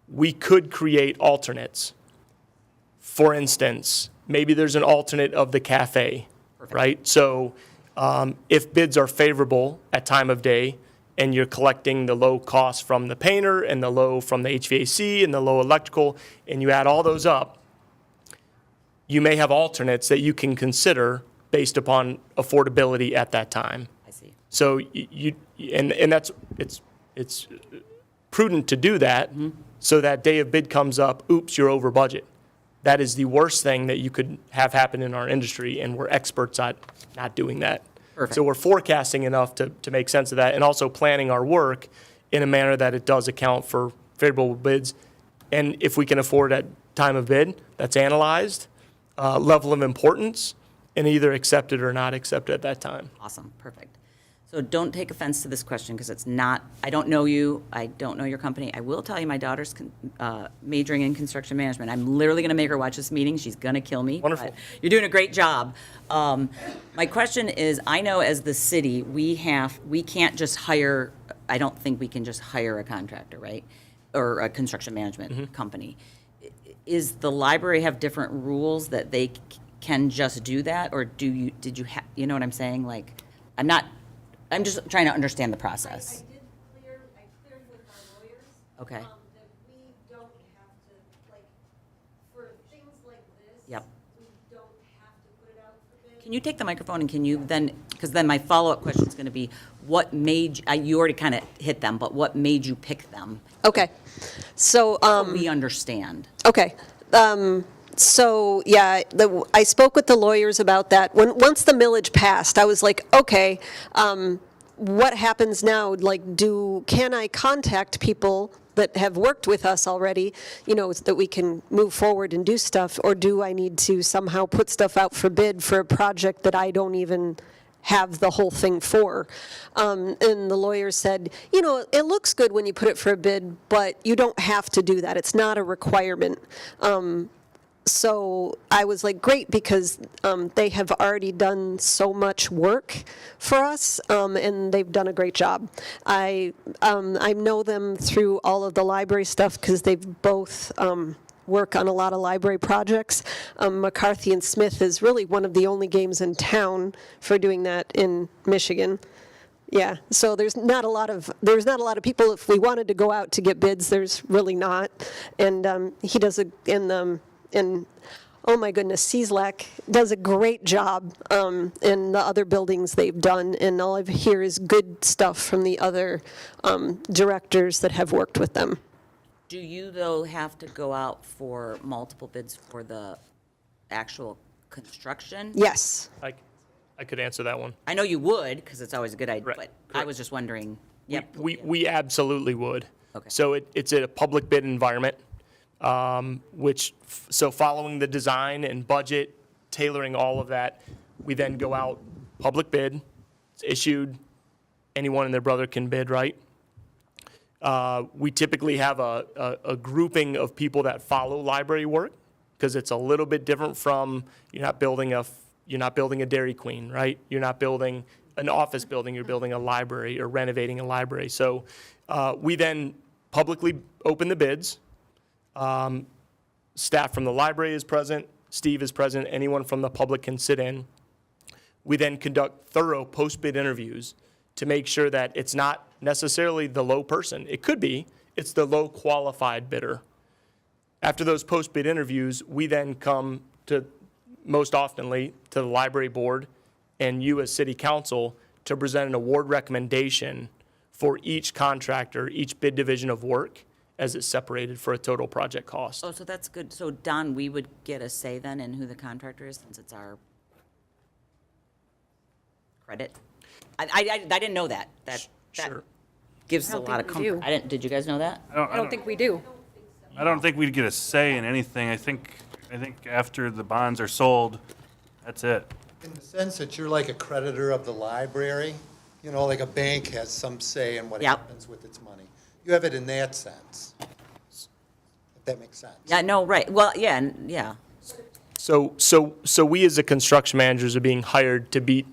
we could create alternates. For instance, maybe there's an alternate of the cafe, right? So if bids are favorable at time of day and you're collecting the low cost from the painter and the low from the HVAC and the low electrical, and you add all those up, you may have alternates that you can consider based upon affordability at that time. I see. So and that's, it's prudent to do that, so that day of bid comes up, oops, you're over budget. That is the worst thing that you could have happen in our industry, and we're experts at not doing that. Perfect. So we're forecasting enough to make sense of that, and also planning our work in a manner that it does account for favorable bids. And if we can afford at time of bid, that's analyzed, level of importance, and either accepted or not accepted at that time. Awesome, perfect. So don't take offense to this question, because it's not, I don't know you, I don't know your company. I will tell you, my daughter's majoring in construction management. I'm literally going to make her watch this meeting. She's going to kill me. Wonderful. But you're doing a great job. My question is, I know as the city, we can't just hire, I don't think we can just hire a contractor, right? Or a construction management company. Is the library have different rules that they can just do that? Or did you have, you know what I'm saying? Like, I'm just trying to understand the process. I cleared with our lawyers. Okay. That we don't have to, like, for things like this. Yep. We don't have to put it out for bid. Can you take the microphone and can you then, because then my follow-up question is going to be, what made, you already kind of hit them, but what made you pick them? Okay, so, We understand. okay. So, yeah, I spoke with the lawyers about that. Once the millage passed, I was like, okay, what happens now? Like, can I contact people that have worked with us already, that we can move forward and do stuff? Or do I need to somehow put stuff out for bid for a project that I don't even have the whole thing for? And the lawyer said, it looks good when you put it for a bid, but you don't have to do that. It's not a requirement. So I was like, great, because they have already done so much work for us, and they've done a great job. I know them through all of the library stuff, because they've both work on a lot of library projects. McCarthy and Smith is really one of the only games in town for doing that in Michigan. Yeah, so there's not a lot of people. If we wanted to go out to get bids, there's really not. And he does and oh my goodness, CSLAC does a great job in the other buildings they've done, and all I hear is good stuff from the other directors that have worked with them. Do you, though, have to go out for multiple bids for the actual construction? Yes. I could answer that one. I know you would, because it's always a good idea, Right, but I correct. was just wondering. Yep. We absolutely would. Okay. So it's a public bid environment, so following the design and budget, tailoring all of that, we then go out, public bid, it's issued, anyone and their brother can bid, right? We typically have a grouping of people that follow library work, because it's a little bit different from, you're not building a Dairy Queen, right? You're not building an office building, you're building a library or renovating a library. So we then publicly open the bids. Staff from the library is present, Steve is present, anyone from the public can sit in. We then conduct thorough post-bid interviews to make sure that it's not necessarily the low person. It could be, it's the low qualified bidder. After those post-bid interviews, we then come to, most oftenly, to the library board and you as city council to present an award recommendation for each contractor, each bid division of work, as it's separated for a total project cost. Oh, so that's good. So Don, we would get a say then in who the contractor is, since it's our credit? I didn't know that. That Sure. gives I a don't lot of think we comfort. do. Did you guys know that? I don't think we do. I don't think we'd get a say in anything. I think after the bonds are sold, that's it. In the sense that you're like a creditor of the library, like a bank has some say in what Yep. happens with its money. You have it in that sense, if that makes sense. Yeah, no, right. Well, yeah. So we as the construction managers are being hired to beat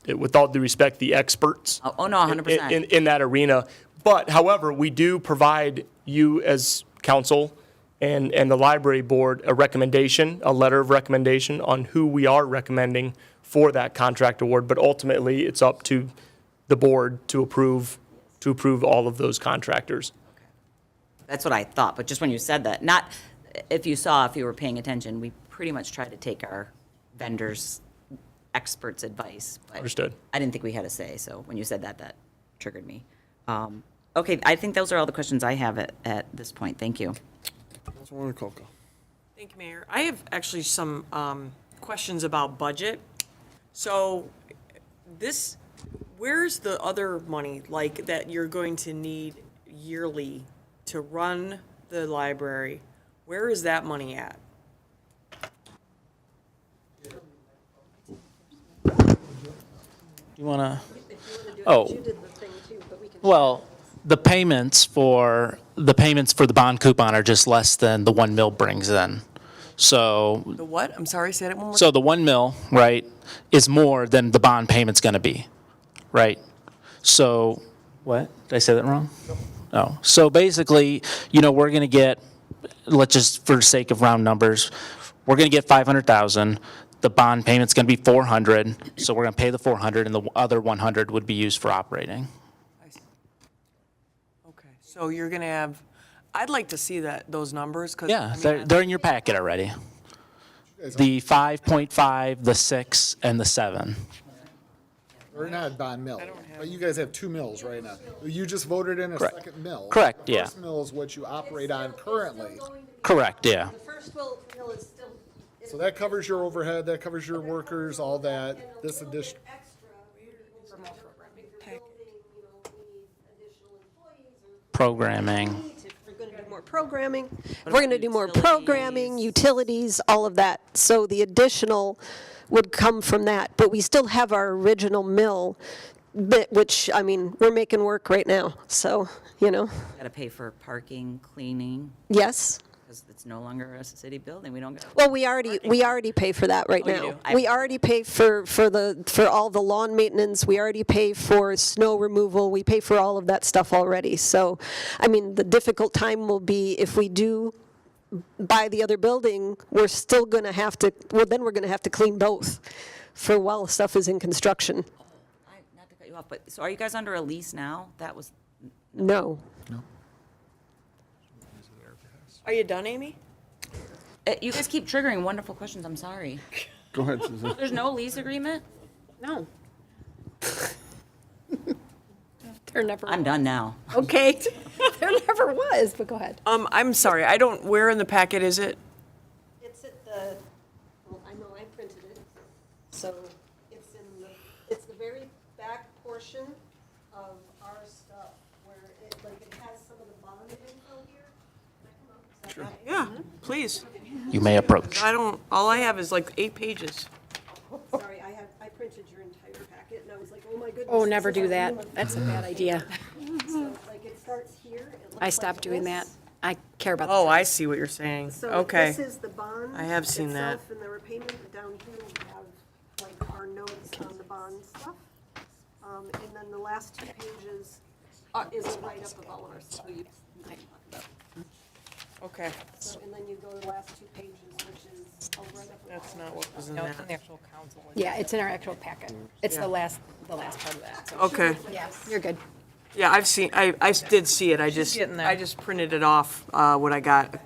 with all due respect, the experts. Oh, no, 100%. In that arena. But however, we do provide you as council and the library board a recommendation, a letter of recommendation on who we are recommending for that contract award. But ultimately, it's up to the board to approve all of those contractors. That's what I thought, but just when you said that, not, if you were paying attention, we pretty much tried to take our vendors' experts' advice. But Understood. I didn't think we had a say, so when you said that, that triggered me. Okay, I think those are all the questions I have at this point. Thank you. Councilwoman Kolka. Thank you, Mayor. I have actually some questions about budget. So where's the other money, like, that you're going to need yearly to run the library? Where is that money at? You want to? Oh. Well, the payments for the bond coupon are just less than the 1 mil brings in. So, The what? I'm sorry, say that one more time. so the 1 mil, right, is more than the bond payment's going to be, right? So, what? Did I say that wrong? No. So basically, we're going to get, let's just, for the sake of round numbers, we're going to get 500,000. The bond payment's going to be 400. So we're going to pay the 400, and the other 100 would be used for operating. Okay, so you're going to have, I'd like to see those numbers, because. Yeah, they're in your packet already. The 5.5, the 6, and the 7. We're not bond mill, but you guys have 2 mills right now. You just voted in a Correct. second mill. Correct, The yeah. first mill is what you operate on currently. Correct, yeah. The first mill is still. So that covers your overhead, that covers your workers, all that. This addition, Programming. We're going to do more programming. We're going to do more programming, utilities, all of that. So the additional would come from that. But we still have our original mill, which, I mean, we're making work right now. So, Got to pay for parking, cleaning, yes. because it's no longer a city building. We don't get. Well, we already pay for that right Oh, you now. do? We already pay for all the lawn maintenance. We already pay for snow removal. We pay for all of that stuff already. So, I mean, the difficult time will be if we do buy the other building, we're still going to have to, well, then we're going to have to clean both for while stuff is in construction. Not to cut you off, but, so are you guys under a lease now? That was, No. Are you done, Amy? you guys keep triggering wonderful questions. I'm sorry. Go ahead, Susan. There's no lease agreement? No. There never I'm done now. Okay. There never was, but go ahead. I'm sorry, where in the packet is it? It's at the, well, I know I printed it, so it's the very back portion of our stuff where it has some of the bond info here. Can I come up? Is that right? Yeah, please. You may approach. All I have is like 8 pages. Sorry, I printed your entire packet and I was like, oh my goodness. Oh, this never is do our that. new That's a bad idea. So, like, it starts here. It looks I like stopped doing that. this. I care about Oh, the I see what you're saying. So Okay. this is the bond. I have seen that. itself And the repayment, and down here we have like our notes on the bond stuff. And then the last 2 pages is a write-up of all of our stuff. Okay, So, and then you go to the last 2 pages, which is a write-up of that's all not what was in No, it's in the that. actual council. Yeah, it's in our actual packet. It's Yeah. the last part of that. So. Okay. Yeah, you're good. Yeah, I did see it. I just getting there. I just printed it off, what I got.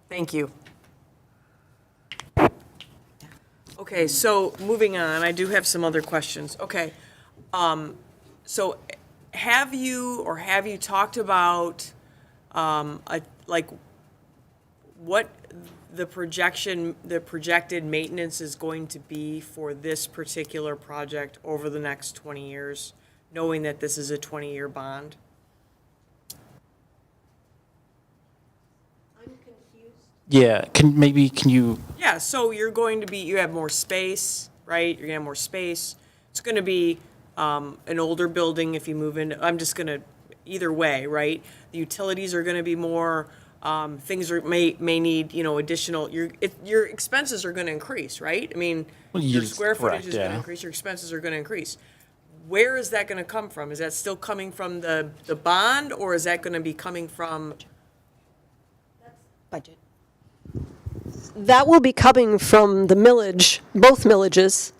Thank you. Okay, so moving on, I do have some other questions. Okay. So have you talked about, what the projected maintenance is going to be for this particular project over the next 20 years, knowing that this is a 20-year bond? I'm confused. Yeah, can you, Yeah, so you have more space, right? You're gonna have more space. It's gonna be an older building if you move in. I'm just gonna, either way, right? The utilities are gonna be more things may need, additional, your expenses are gonna increase, right? I mean, Well, your yes, square footage correct, is gonna yeah. increase, your expenses are gonna increase. Where is that gonna come from? Is that still coming from the bond, or is that gonna be coming from? Budget. That will be coming from the millage, both millages,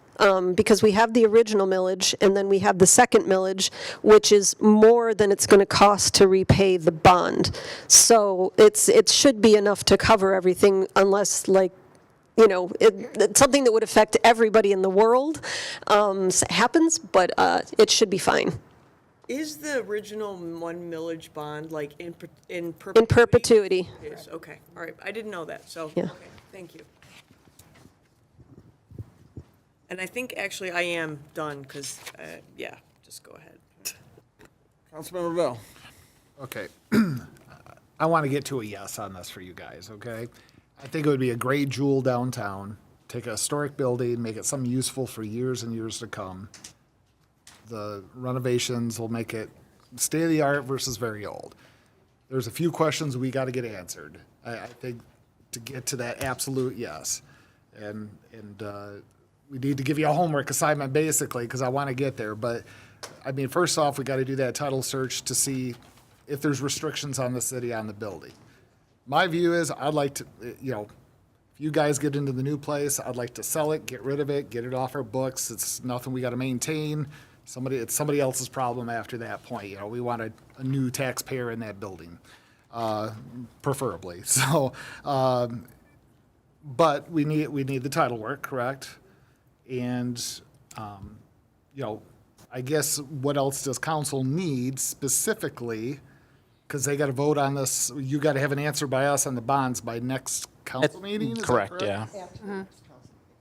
because we have the original millage, and then we have the second millage, which is more than it's going to cost to repay the bond. So it should be enough to cover everything, unless, like, it's something that would affect everybody in the world happens, but it should be fine. Is the original one millage bond like in In perpetuity? perpetuity. It is, okay, all right, I didn't know that, so, Yeah. okay, thank you. And I think actually I am done, because, yeah, just go ahead. Councilmember Bell. Okay. I want to get to a yes on this for you guys, okay? I think it would be a great jewel downtown. Take a historic building, make it something useful for years and years to come. The renovations will make it state-of-the-art versus very old. There's a few questions we got to get answered. I think to get to that absolute yes. And we need to give you a homework assignment, basically, because I want to get there. But, I mean, first off, we got to do that title search to see if there's restrictions on the city on the building. My view is I'd like to, if you guys get into the new place, I'd like to sell it, get rid of it, get it off our books. It's nothing we got to maintain. It's somebody else's problem after that point. We want a new taxpayer in that building, preferably. So, but we need the title work, correct? And, I guess what else does council need specifically? Because they got to vote on this. You got to have an answer by us on the bonds by next council meeting. Is that Correct, yeah.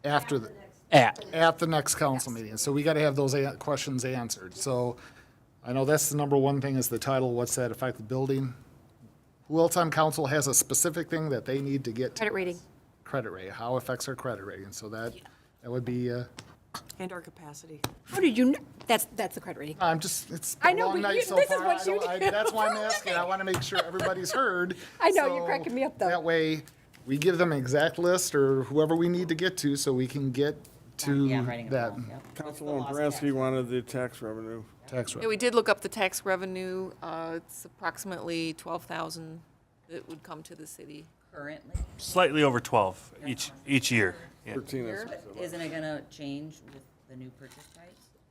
After the. At the next council meeting. So we got to have those questions answered. So I know that's the number one thing is the title. What's that affect the building? Who else on council has a specific thing that they need to get? Credit rating. Credit rating. How affects our credit rating? So that would be, And our capacity. How did you know? That's the credit rating. it's I been know, a long but night you- so this is far. what you do. That's why I'm asking. I want to make sure everybody's heard. I know, you're So cracking me up, though. That way, we give them an exact list or whoever we need to get to so we can get to Yeah, I'm writing it that down, yep. Councilwoman Baranski wanted the tax revenue. tax Yeah, rate. we did look up the tax revenue. It's approximately 12,000 that would come to the city. Currently, Slightly over 12 each year. Yeah. 13 is. but isn't it gonna change with the new purchase price?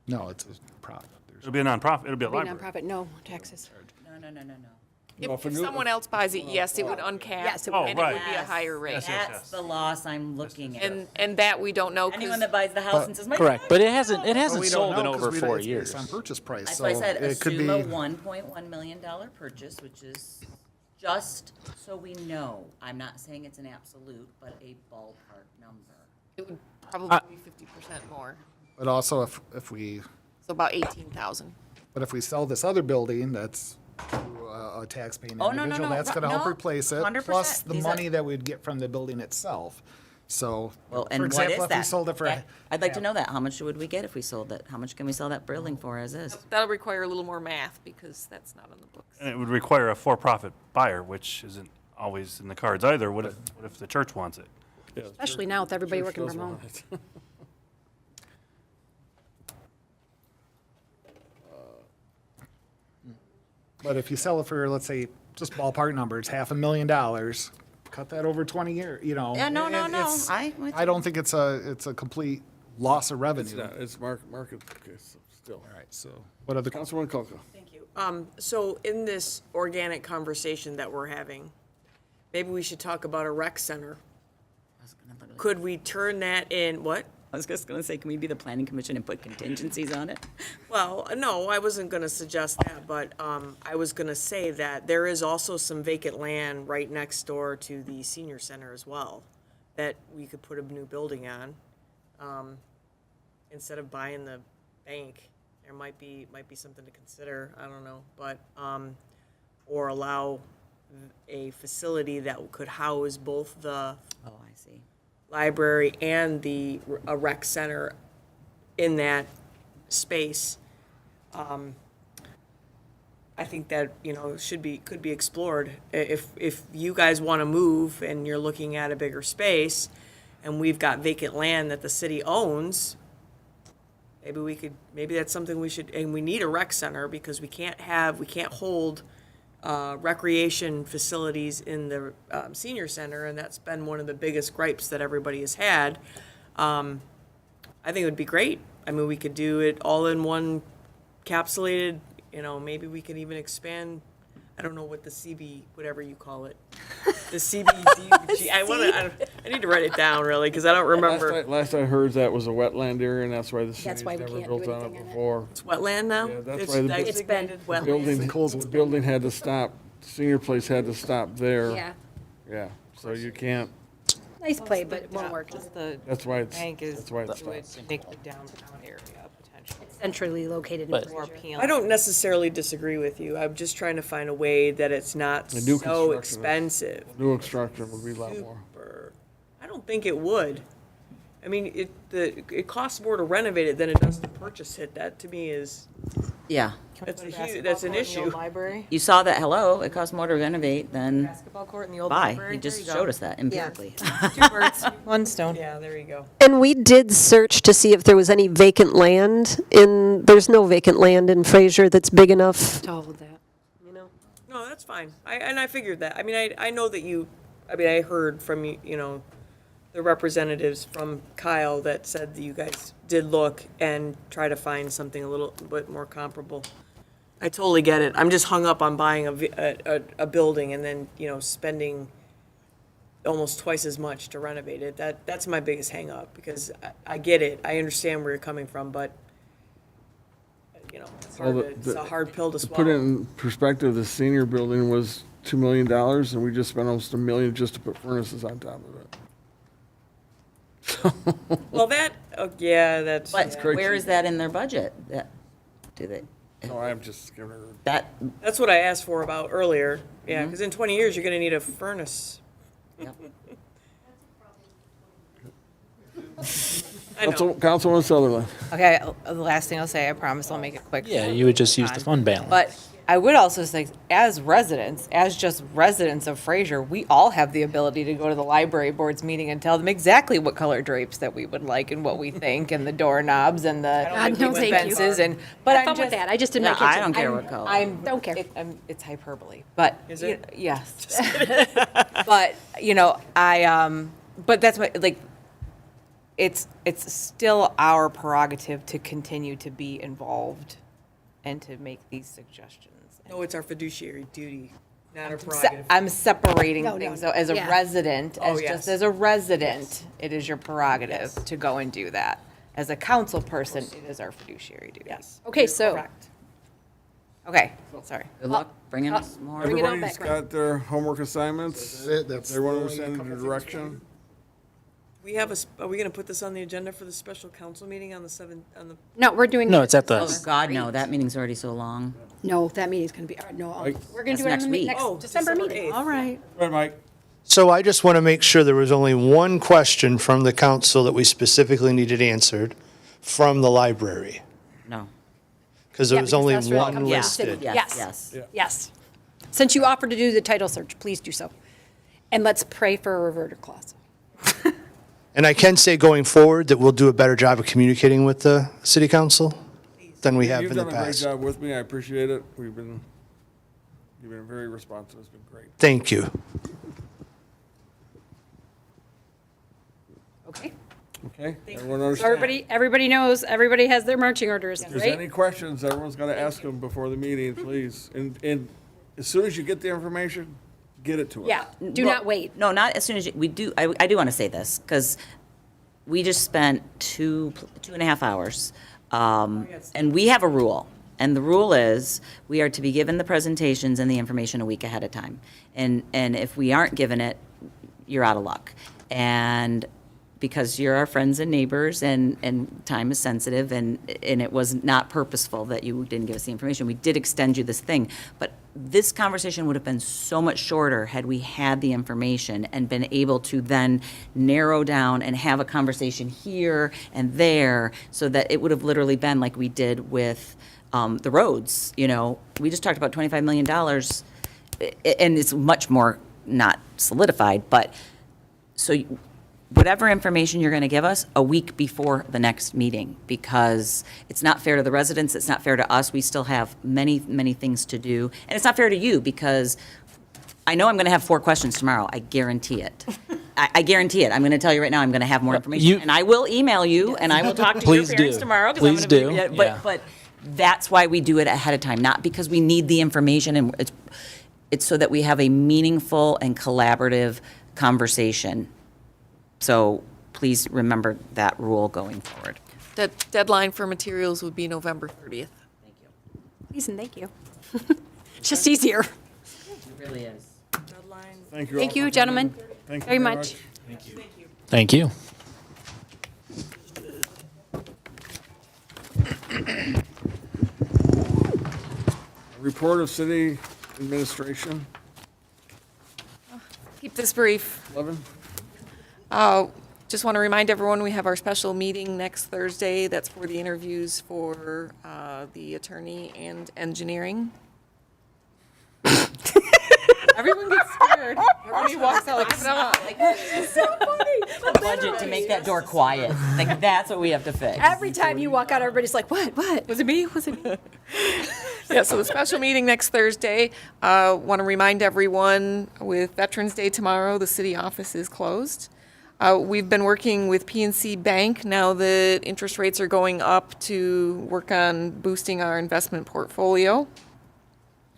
No, it's a profit. It'll be a nonprofit, it'll be a Be library. nonprofit, no taxes. No. No, If for new- someone else buys it, yes, it would uncap. Yes, it would. And Oh, it right. would be a higher rate. Yes, yes. That's the loss I'm looking at. And that we don't know, Anyone because that buys the house and says, my Correct, God, but it hasn't But sold we in don't know over 'cause 4 it's years. based on purchase price, That's so why I said it could assume be. a $1.1 million purchase, which is just so we know. I'm not saying it's an absolute, but a ballpark number. it would probably be 50% more, But also if we, so about 18,000. but if we sell this other building, that's to a tax-paying Oh, no, individual, that's gonna no, help replace it, 100%. plus the These are- money that we'd get from the building itself. So, Well, and for what example, is if we that? sold it for. I'd like to know that. How much would we get if we sold it? How much can we sell that building for as is? That'll require a little more math, because that's not on the books. And it would require a for-profit buyer, which isn't always in the cards either. What if the church wants it? Especially now with everybody Church working does from home. want it. But if you sell it for, let's say, just ballpark numbers, $500,000, cut that over 20 years, Yeah, no. it's- I'm with I don't think it's a complete loss of revenue. It's not, it's market, okay, so still. All right, so what other, Councilwoman Kolka. Thank you. So in this organic conversation that we're having, maybe we should talk about a rec center. Could we turn that in, what? I was just gonna say, can we be the planning commission and put contingencies on it? Well, no, I wasn't gonna suggest that, but, I was gonna say that there is also some vacant land right next door to the senior center as well, that we could put a new building on, instead of buying the bank. There might be something to consider, I don't know, but, or allow a facility that could house both the Oh, I see. library and a rec center in that space. I think that, could be explored. If you guys want to move and you're looking at a bigger space, and we've got vacant land that the city owns, maybe that's something we should, and we need a rec center, because we can't hold recreation facilities in the senior center, and that's been one of the biggest gripes that everybody has had. I think it would be great. I mean, we could do it all in one capsulated, maybe we could even expand, I don't know what the CB, whatever you call it. The CBDG, I need to write it down really, because I don't remember. Last I heard, that was a wetland area, and that's why the city's why we never can't built do on anything it on it. before. It's wetland now? Yeah, that's It's why the designated wetland. The building had to stop, the senior place had to stop there. Yeah, Yeah, so you can't, nice play, but it won't work. Just the that's why it's, bank is that's why it's to it stopped. to make the downtown area potentially Centrally located in But- more Fraser. appealing. I don't necessarily disagree with you. I'm just trying to find a way that it's not The new so construction. expensive. New construction would be a lot more. Super. I don't think it would. I mean, it costs more to renovate it than it does to purchase it. That to me is, Yeah. that's an issue. Library, You saw that, hello, it costs more to renovate than basketball court in the old buy. library. He There just you go. showed us that empirically. 2 birds, 1 stone. Yeah, there you go. And we did search to see if there was any vacant land there's no vacant land in Fraser that's big enough. To hold that. No, that's fine. I figured that. I mean, I know that I heard from the representatives from Kyle that said that you guys did look and try to find something a little bit more comparable. I totally get it. I'm just hung up on buying a building and then, spending almost twice as much to renovate it. That's my biggest hang up, because I get it. I understand where you're coming from, but, it's a hard pill to To put it swallow. in perspective, the senior building was $2 million, and we just spent almost $1 million just to put furnaces on top of it. Well, yeah, that's. But yeah. where is that in their budget? Do they, No, I'm just giving her. that, That's what I asked for about earlier. Mm-hmm. Yeah, because in 20 years, you're going to need a furnace. yep. I know. Councilwoman Sutherland. Okay, the last thing I'll say, I promise I'll make it quick. Yeah, you would just use the fund balance. But I would also say, as just residents of Fraser, we all have the ability to go to the library board's meeting and tell them exactly what color drapes that we would like and what we think, and the doorknobs and the no, thank you. fences, and, but Have I'm fun with just. that. I just did No, my kitchen. I don't care what color. Don't care. It's hyperbole, but. Is it? Yes. But, but that's it's still our prerogative to continue to be involved and to make these suggestions. No, it's our fiduciary duty, not our Se- prerogative. I'm separating No, no, things, no. so as a Yeah. resident, Oh, just yes. as a resident, it is your prerogative to go and do that. As a council person, it is our fiduciary duty. Yes. Okay, you're so correct. Okay, sorry. Good luck bringing us more. Bring it on Everybody's back, got their homework assignments. That's Everyone all you understand come the with direction? Are we going to put this on the agenda for the special council meeting on the 7th, on the? No, we're doing. No, it's at the, Oh, God, no, that meeting's already so long. No, that meeting's gonna be, no, we're gonna That's do it on next the week. next Oh, December December meeting. 8th. All right. Go ahead, Mike. So I just want to make sure there was only one question from the council that we specifically needed answered from the library, No. because there Yeah, was because only that's where it one comes from. listed. Yes. Yes. Yes. Since you offered to do the title search, please do so. And let's pray for a reverter clause. And I can say going forward that we'll do a better job of communicating with the city council than we have You've in the done a great past. job with me. I appreciate it. You've been very responsive. It's been great. Thank you. Okay? Okay? Everyone So understand? everybody knows, everybody has their marching orders, If there's any right? questions, everyone's got to ask them before the meeting, please. And as soon as you get the information, get it to us. Yeah, do not wait. No, not as soon as I do want to say this, because we just spent 2.5 hours. And we have a rule, and the rule is we are to be given the presentations and the information a week ahead of time. And if we aren't given it, you're out of luck. And because you're our friends and neighbors, and time is sensitive, and it was not purposeful that you didn't give us the information. We did extend you this thing, but this conversation would have been so much shorter had we had the information and been able to then narrow down and have a conversation here and there, so that it would have literally been like we did with The roads, you know, we just talked about $25 million, and it's much more not solidified, but, so whatever information you're going to give us a week before the next meeting, because it's not fair to the residents, it's not fair to us, we still have many, many things to do, and it's not fair to you, because I know I'm going to have 4 questions tomorrow, I guarantee it. I guarantee it. I'm going to tell you right now, I'm going to have more information, and I will email you, and I will talk to your Please parents do. tomorrow. 'Cause Please I'm gonna do. be, Yeah. but that's why we do it ahead of time, not because we need the information, and it's so that we have a meaningful and collaborative conversation. So please remember that rule going forward. The deadline for materials would be November 30th. Thank you. Please and thank you. It's just easier. It really is. Thank you. all Thank for you, coming. gentlemen, Thank you very much. Thank you. Report of city administration, Keep this brief. Levin? Just want to remind everyone, we have our special meeting next Thursday. That's for the interviews for the attorney and engineering. Everyone gets scared. Everybody walks out like, Budget to make that door quiet. Like, that's what we have to fix. Every time you walk out, everybody's like, what, what? Was it me? Was it me? Yeah, so the special meeting next Thursday. Want to remind everyone, with Veterans Day tomorrow, the city office is closed. We've been working with PNC Bank now that interest rates are going up to work on boosting our investment portfolio.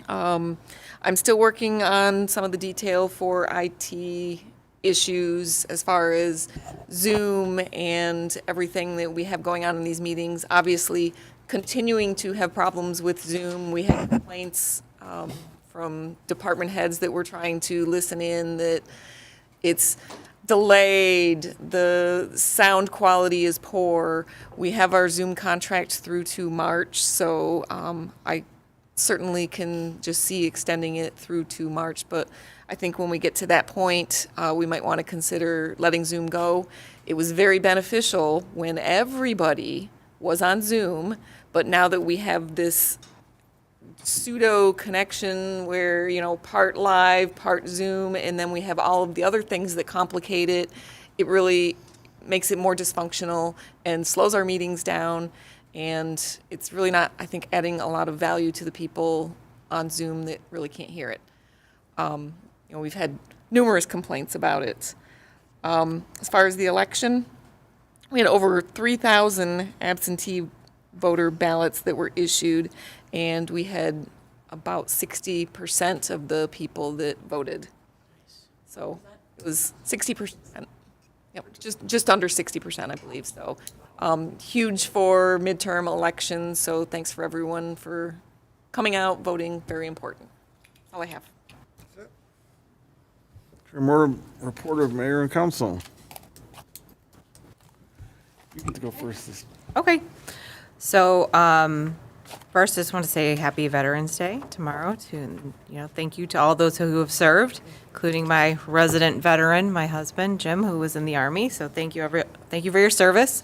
I'm still working on some of the detail for IT issues as far as Zoom and everything that we have going on in these meetings. Obviously, continuing to have problems with Zoom. We had complaints from department heads that were trying to listen in that it's delayed, the sound quality is poor. We have our Zoom contract through to March, so I certainly can just see extending it through to March, but I think when we get to that point, we might want to consider letting Zoom go. It was very beneficial when everybody was on Zoom, but now that we have this pseudo connection where, you know, part live, part Zoom, and then we have all of the other things that complicate it, it really makes it more dysfunctional and slows our meetings down. And it's really not, I think, adding a lot of value to the people on Zoom that really can't hear it. You know, we've had numerous complaints about it. As far as the election, we had over 3,000 absentee voter ballots that were issued, and we had about 60% of the people that voted. So it was 60%. Yep, just under 60%, I believe. So huge for midterm elections. So thanks for everyone for coming out, voting. Very important. That's all I have. More report of mayor and council. You get to go first. Okay. So, first, I just want to say Happy Veterans Day tomorrow. Thank you to all those who have served, including my resident veteran, my husband Jim, who was in the Army. So thank you for your service.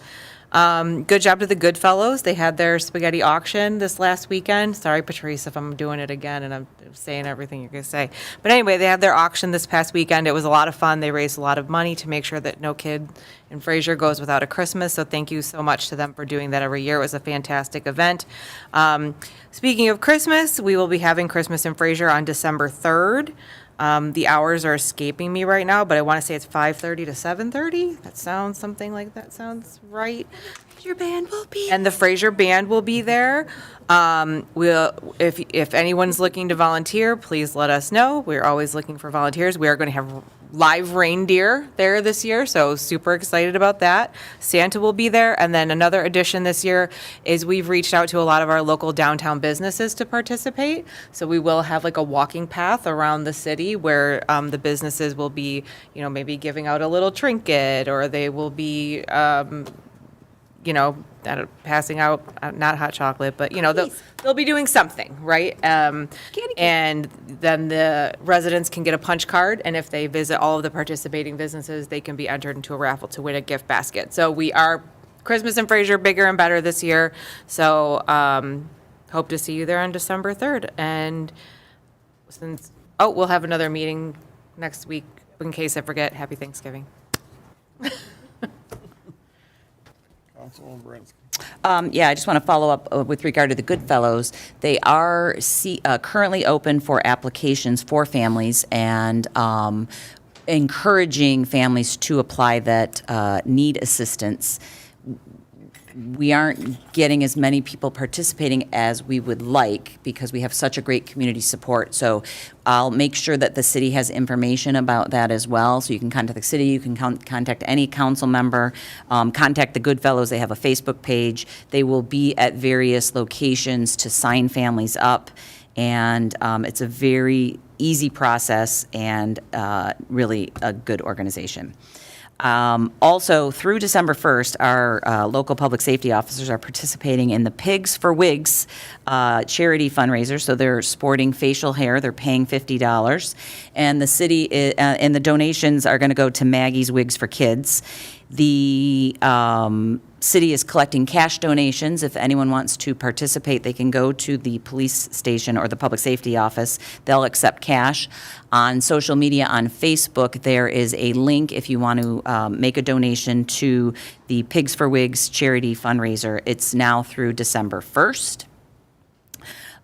Good job to the Goodfellows. They had their spaghetti auction this last weekend. Sorry, Patrice, if I'm doing it again and I'm saying everything you're going to say. But anyway, they had their auction this past weekend. It was a lot of fun. They raised a lot of money to make sure that no kid in Fraser goes without a Christmas. So thank you so much to them for doing that every year. It was a fantastic event. Speaking of Christmas, we will be having Christmas in Fraser on December 3rd. The hours are escaping me right now, but I want to say it's 5:30 to 7:30. That sounds something like that sounds right. Your band will be. And the Fraser Band will be there. If anyone's looking to volunteer, please let us know. We're always looking for volunteers. We are going to have live reindeer there this year, so super excited about that. Santa will be there, and then another addition this year is we've reached out to a lot of our local downtown businesses to participate. So we will have like a walking path around the city where the businesses will be, maybe giving out a little trinket, or they will be passing out, not hot chocolate, but, they'll be doing something, right? And then the residents can get a punch card, and if they visit all of the participating businesses, they can be entered into a raffle to win a gift basket. So we are Christmas in Fraser, bigger and better this year. So hope to see you there on December 3rd. And we'll have another meeting next week. In case I forget, happy Thanksgiving. Councilwoman Bransky. Yeah, I just want to follow up with regard to the Goodfellows. They are currently open for applications for families and encouraging families to apply that need assistance. We aren't getting as many people participating as we would like because we have such a great community support. So I'll make sure that the city has information about that as well. So you can contact the city, you can contact any council member, contact the Goodfellows. They have a Facebook page. They will be at various locations to sign families up. And it's a very easy process and really a good organization. Also, through December 1st, our local public safety officers are participating in the Pigs for Wigs charity fundraiser. So they're sporting facial hair. They're paying $50. And the city and the donations are going to go to Maggie's Wigs for Kids. The city is collecting cash donations. If anyone wants to participate, they can go to the police station or the public safety office. They'll accept cash. On social media, on Facebook, there is a link if you want to make a donation to the Pigs for Wigs charity fundraiser. It's now through December 1st.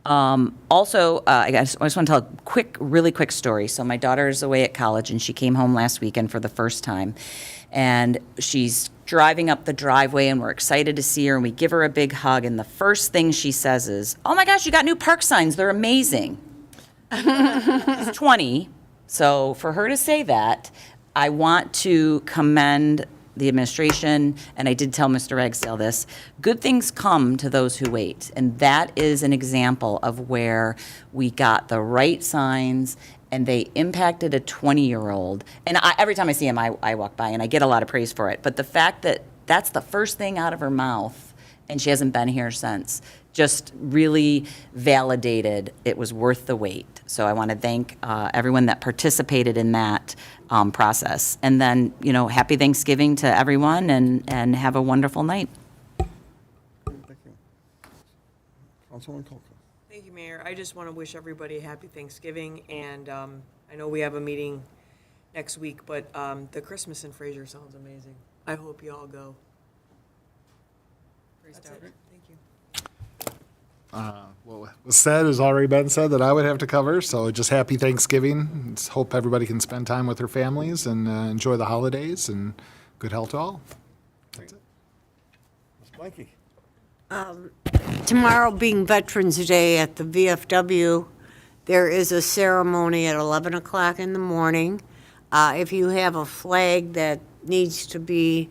Also, I just want to tell a really quick story. So my daughter is away at college, and she came home last weekend for the first time. And she's driving up the driveway, and we're excited to see her, and we give her a big hug, and the first thing she says is, "Oh my gosh, you got new park signs. They're amazing." She's 20, so for her to say that, I want to commend the administration, and I did tell Mr. Ragsdale this, good things come to those who wait. And that is an example of where we got the right signs and they impacted a 20-year-old. And every time I see him, I walk by and I get a lot of praise for it. But the fact that that's the first thing out of her mouth and she hasn't been here since just really validated it was worth the wait. So I want to thank everyone that participated in that process. And then, happy Thanksgiving to everyone and have a wonderful night. Thank you. Councilwoman Colco. Thank you, Mayor. I just want to wish everybody a happy Thanksgiving, and I know we have a meeting next week, but the Christmas in Fraser sounds amazing. I hope you all go. That's it. Thank you. What was said has already been said that I would have to cover, so just happy Thanksgiving. Just hope everybody can spend time with their families and enjoy the holidays, and good health to all. That's it. Ms. Blanky. Tomorrow being Veterans Day at the VFW, there is a ceremony at 11 o'clock in the morning. If you have a flag that needs to be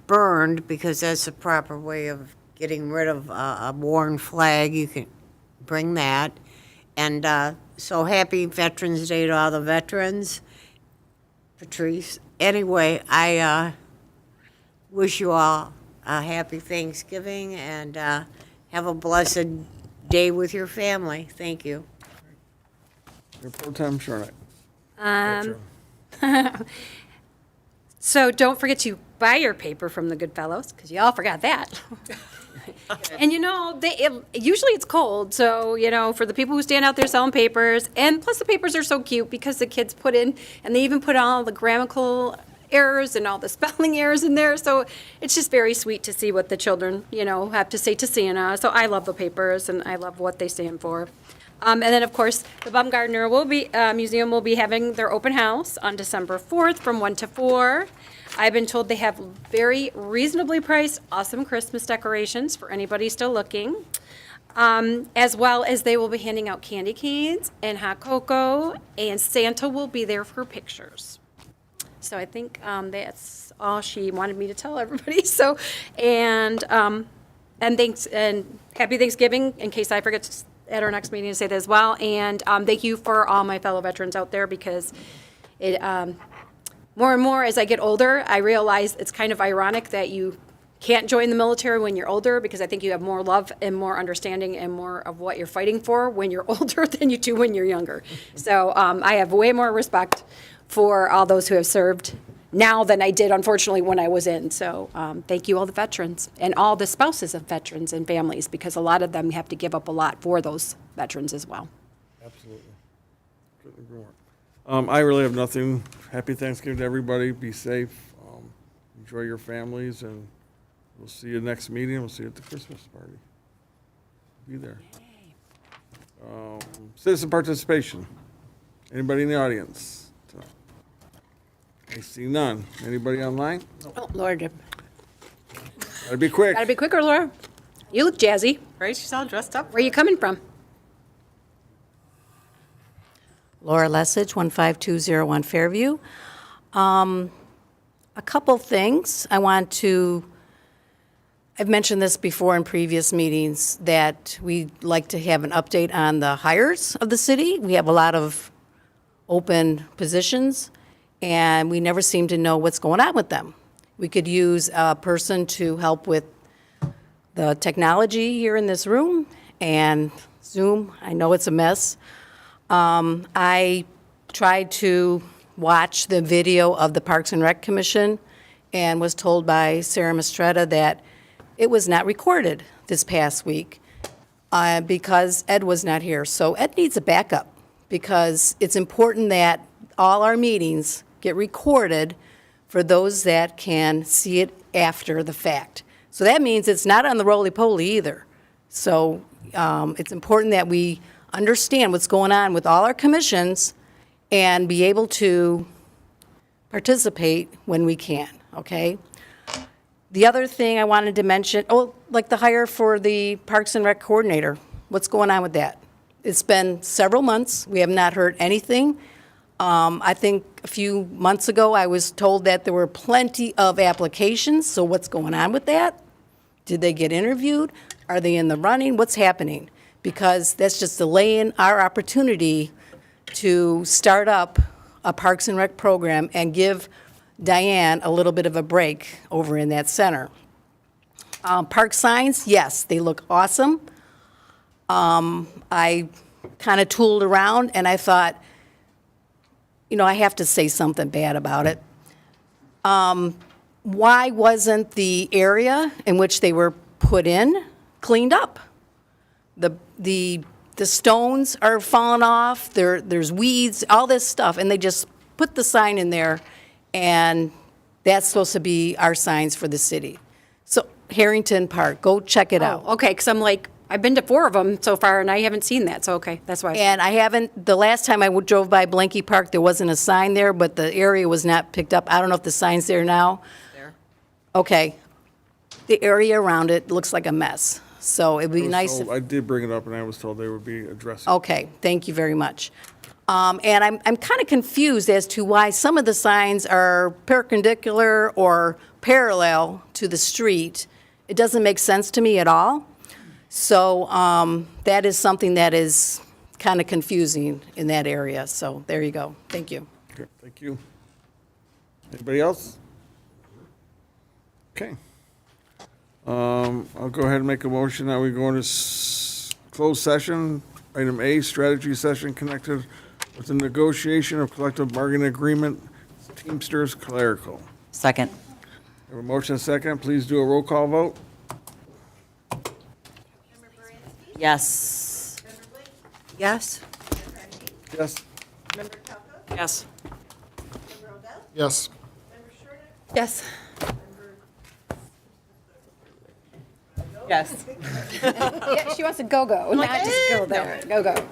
burned, because that's the proper way of getting rid of a worn flag, you can bring that. And so happy Veterans Day to all the veterans. Patrice. Anyway, I wish you all a happy Thanksgiving and have a blessed day with your family. Thank you. Mayor Pro Tem Schornick. So don't forget to buy your paper from the Goodfellows, because you all forgot that. And usually it's cold, so, for the people who stand out there selling papers, and plus the papers are so cute because the kids put in, and they even put all the grammatical errors and all the spelling errors in there, so it's just very sweet to see what the children, have to say to Santa. So I love the papers, and I love what they stand for. And then, of course, the Baumgartner Museum will be having their open house on December 4th from 1 to 4. I've been told they have very reasonably priced, awesome Christmas decorations for anybody still looking. As well as they will be handing out candy canes and hot cocoa, and Santa will be there for pictures. So I think that's all she wanted me to tell everybody. So, and thanks and happy Thanksgiving, in case I forget to at our next meeting to say that as well. And thank you for all my fellow veterans out there, because it more and more as I get older, I realize it's kind of ironic that you can't join the military when you're older, because I think you have more love and more understanding and more of what you're fighting for when you're older than you do when you're younger. So I have way more respect for all those who have served now than I did, unfortunately, when I was in. So thank you, all the veterans and all the spouses of veterans and families, because a lot of them have to give up a lot for those veterans as well. Absolutely. Couldn't agree more. I really have nothing. Happy Thanksgiving to everybody. Be safe. Enjoy your families, and we'll see you next meeting. We'll see you at the Christmas party. Be there. Citizen participation. Anybody in the audience? I see none. Anybody online? Oh, Lord. Gotta be quick. Gotta be quicker, Laura. You look jazzy. Right, she's all dressed up. Where are you coming from? Laura Lessig, 15201 Fairview. A couple things. I've mentioned this before in previous meetings, that we'd like to have an update on the hires of the city. We have a lot of open positions, and we never seem to know what's going on with them. We could use a person to help with the technology here in this room and Zoom. I know it's a mess. I tried to watch the video of the Parks and Rec Commission and was told by Sarah Mistretta that it was not recorded this past week because Ed was not here. So Ed needs a backup, because it's important that all our meetings get recorded for those that can see it after the fact. So that means it's not on the roly-poly either. So it's important that we understand what's going on with all our commissions and be able to participate when we can, okay? The other thing I wanted to mention, like the hire for the Parks and Rec coordinator. What's going on with that? It's been several months. We have not heard anything. I think a few months ago, I was told that there were plenty of applications. So what's going on with that? Did they get interviewed? Are they in the running? What's happening? Because that's just delaying our opportunity to start up a Parks and Rec program and give Diane a little bit of a break over in that center. Park signs, yes, they look awesome. I kind of tooled around and I thought, I have to say something bad about it. Why wasn't the area in which they were put in cleaned up? The stones are falling off, there's weeds, all this stuff, and they just put the sign in there, and that's supposed to be our signs for the city. So Harrington Park, go check it out. Okay, because I'm like, I've been to 4 of them so far, and I haven't seen that, so okay, that's why. And I haven't, the last time I drove by Blanky Park, there wasn't a sign there, but the area was not picked up. I don't know if the sign's there now. There. Okay. The area around it looks like a mess, so it'd be nice if. I did bring it up, and I was told they would be addressing. Okay, thank you very much. And I'm kind of confused as to why some of the signs are perpendicular or parallel to the street. It doesn't make sense to me at all. So that is something that is kind of confusing in that area. So there you go. Thank you. Okay, thank you. Anybody else? Okay. I'll go ahead and make a motion that we go into closed session. Item A, strategy session connected with the negotiation of collective bargaining agreement, Teamsters Clerical. Second. We have a motion and a second. Please do a roll call vote. Yes. Yes? Yes. Yes. Yes. Yes. Yes. Yeah, she wants to go-go, not just go there, go-go.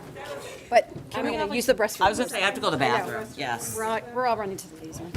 But I'm going to use the restroom. I was gonna say, I have to go to the bathroom, yes. We're all running to the ladies' room.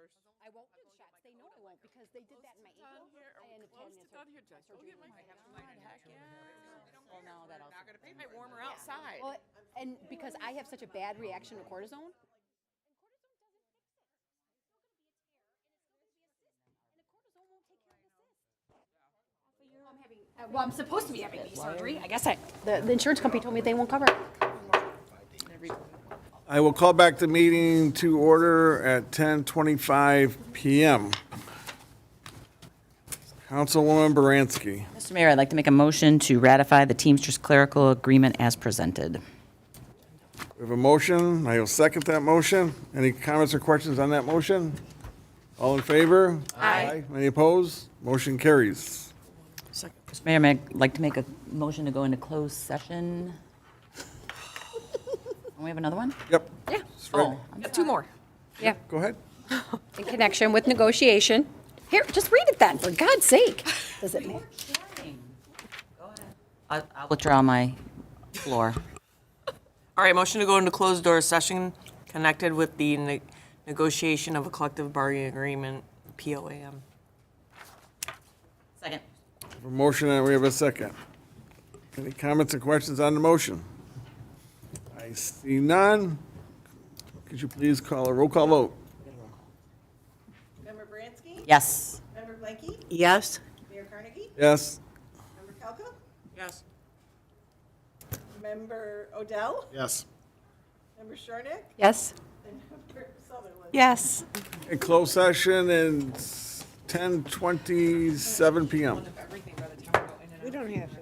first. I won't do the shots. They know I won't because they did that in my ankle. I ended up having a Down here, Judge. Go get my. Well, no, that also. Not gonna pay my warmer outside. Well, and because I have such a bad reaction to cortisone. Well, I'm supposed to be having knee surgery. I guess the insurance company told me they won't cover it. I will call back the meeting to order at 10:25 PM. Councilwoman Baranski. Mr. Mayor, I'd like to make a motion to ratify the Teamsters clerical agreement as presented. We have a motion. I will second that motion. Any comments or questions on that motion? All in favor? Aye. Any opposed? Motion carries. Mr. Mayor, I'd like to make a motion to go into closed session. We have another one? Yep. Yeah. It's ready. Oh, Got 2 more. Yeah. Go ahead. In connection with negotiation. Here, just read it then, for God's sake. Does it matter? I'll withdraw my floor. All right, motion to go into closed door session connected with the negotiation of a collective bargaining agreement, POAM. Second. We have a motion and we have a second. Any comments or questions on the motion? I see none. Could you please call a roll call vote? Member Bransky? Yes. Member Blanky? Yes? Mayor Carnegie? Yes. Member Calco? Yes. Member Odell? Yes. Member Shornick? Yes. And Member Sutherland? Yes. In closed session and 10:27 PM. We don't have to.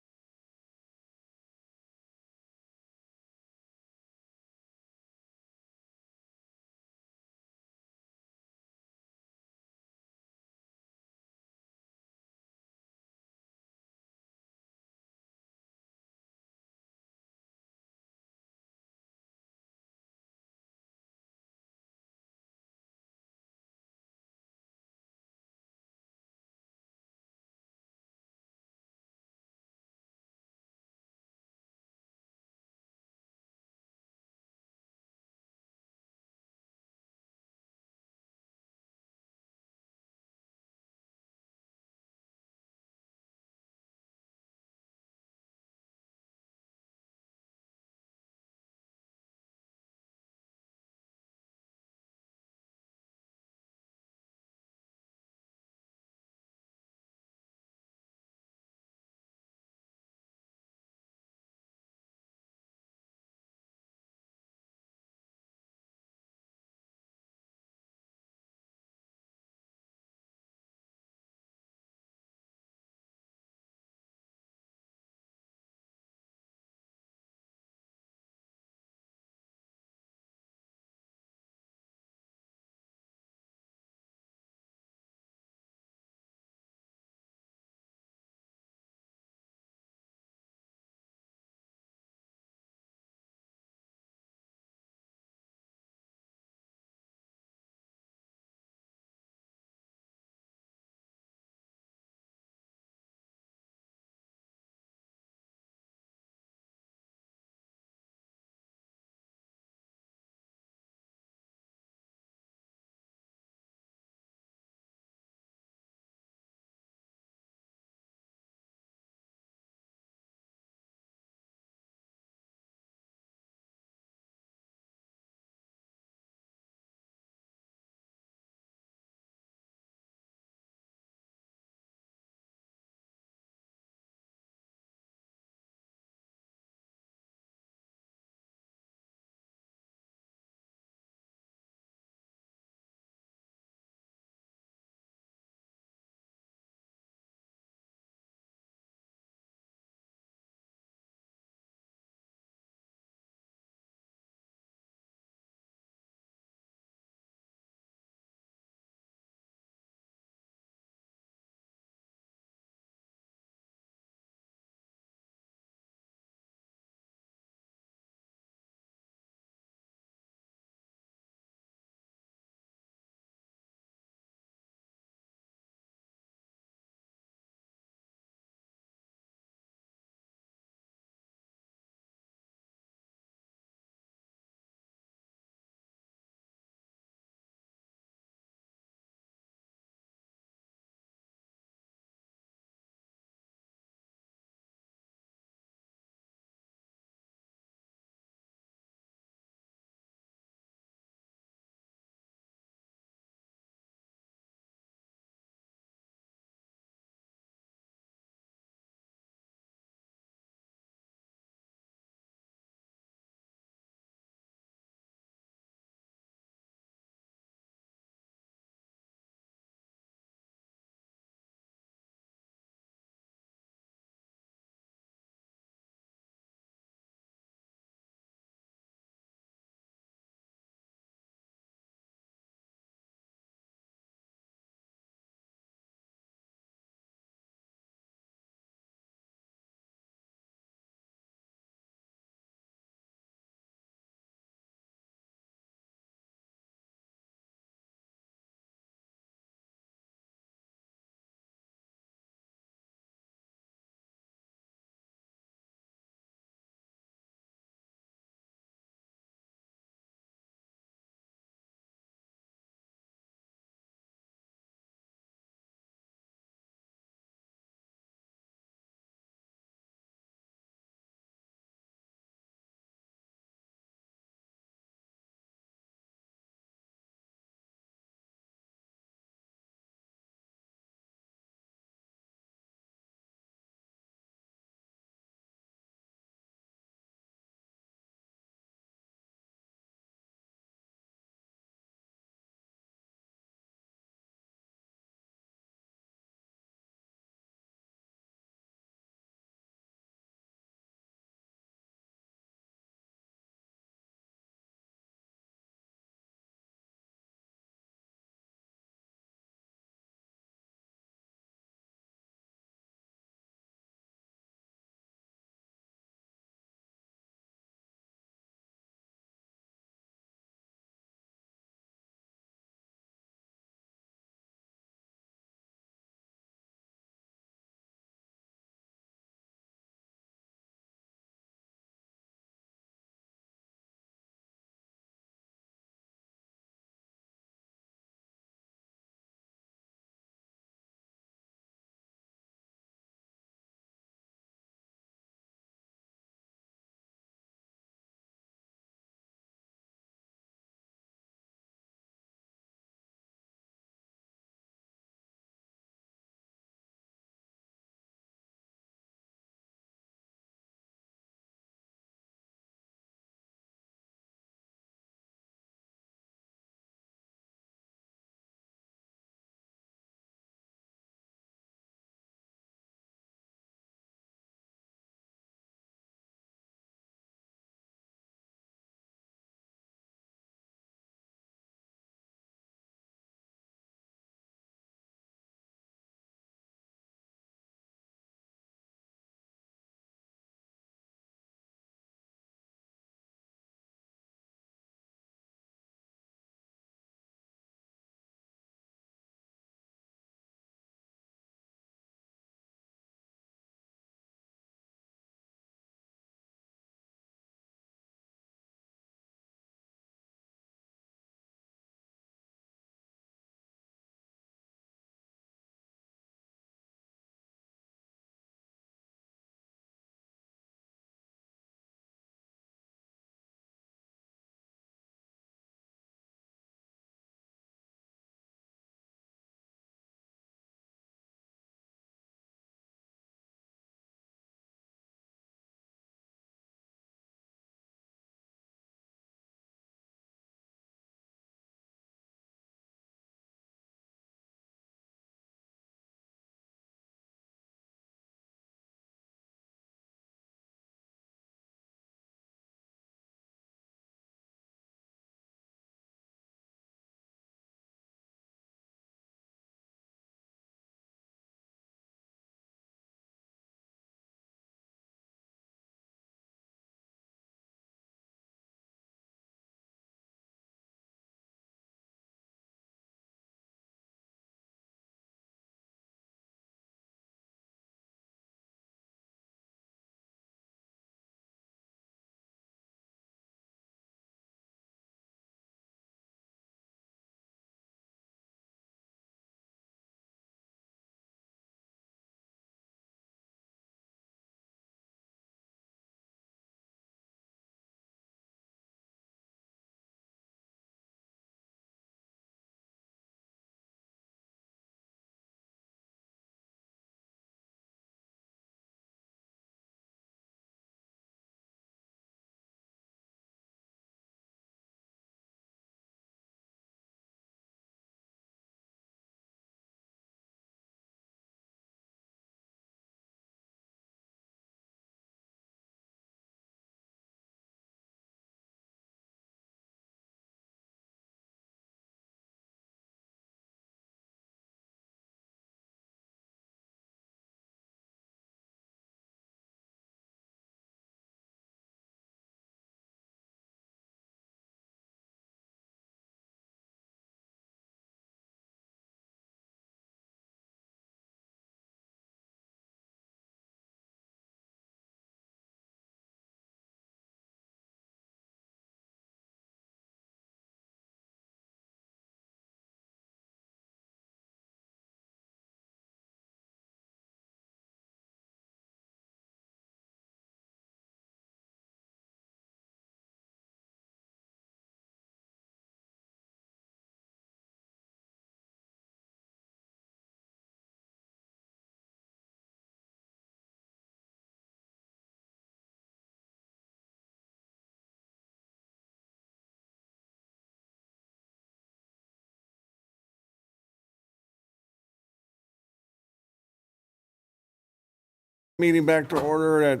Meeting back to order at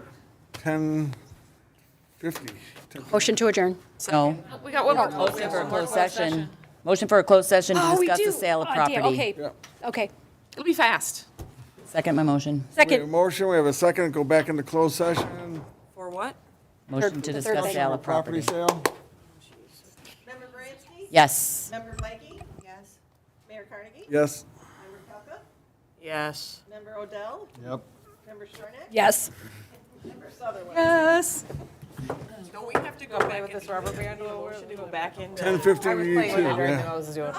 10:50. Motion to adjourn. No. We got one more. Motion for a closed session. Motion for a closed session to Oh, we discuss the do. sale of Oh, dear. property. Okay, Yeah. okay. It'll be fast. Second my motion. We have a Second. motion, we have a second, go back into closed session. For what? Motion to the third discuss thing. sale of property. Sale. Member Bransky? Yes. Member Mikey? Yes. Mayor Carnegie? Yes. Member Kupka? Yes. Member Odell? Yep. Member Shornack? Yes. Member Sutherland? Yes. Don't we have to go back with this rubber band? Motion to go back into. 10:50 we need to, yeah. I was doing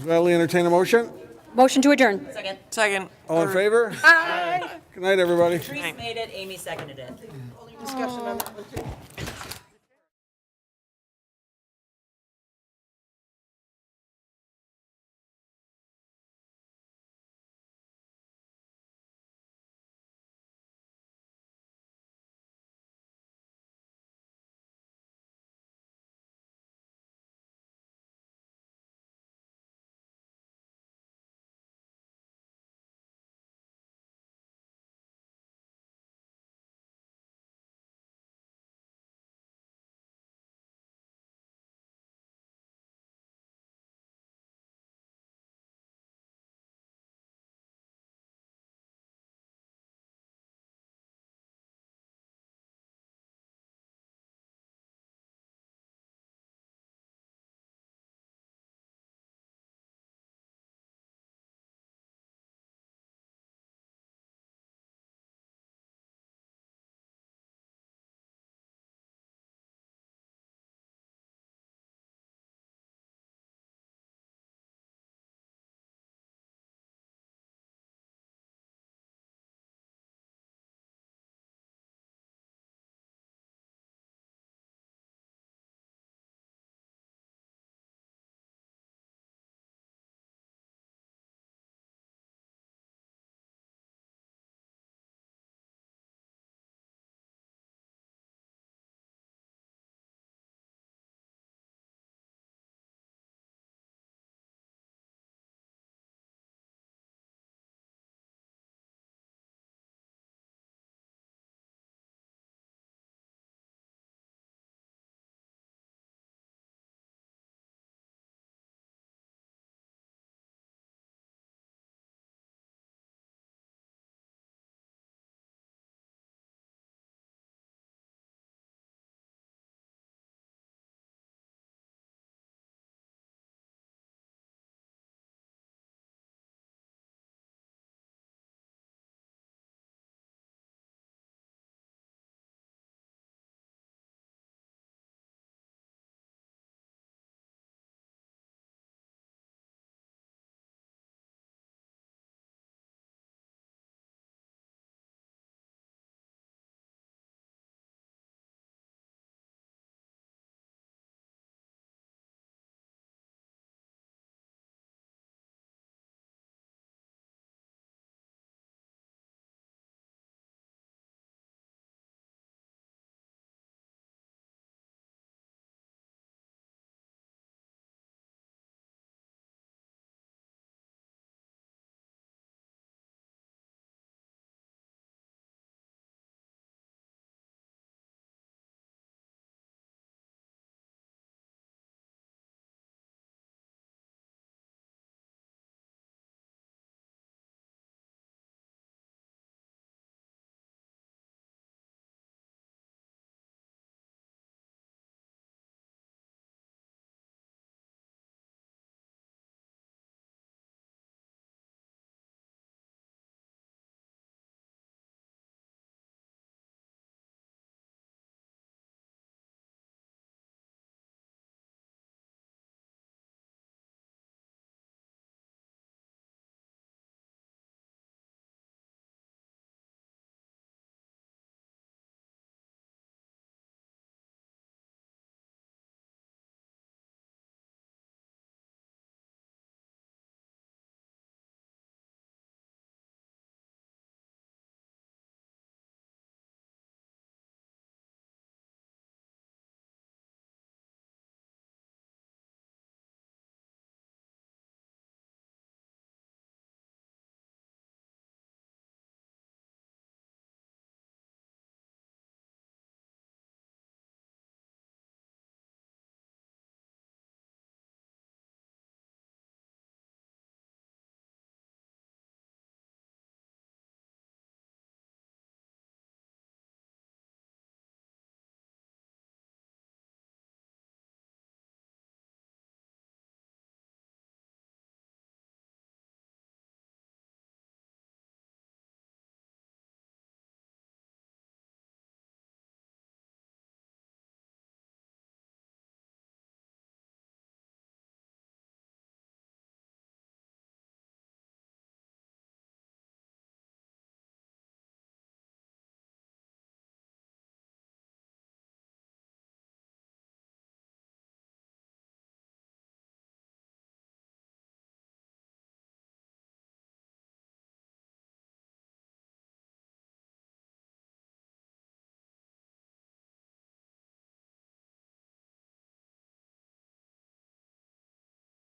Gladly entertain a motion. Motion to adjourn. Second. Second. All in favor? Aye. Good night, everybody. Reese made it, Amy seconded it. Discussion on that one, too.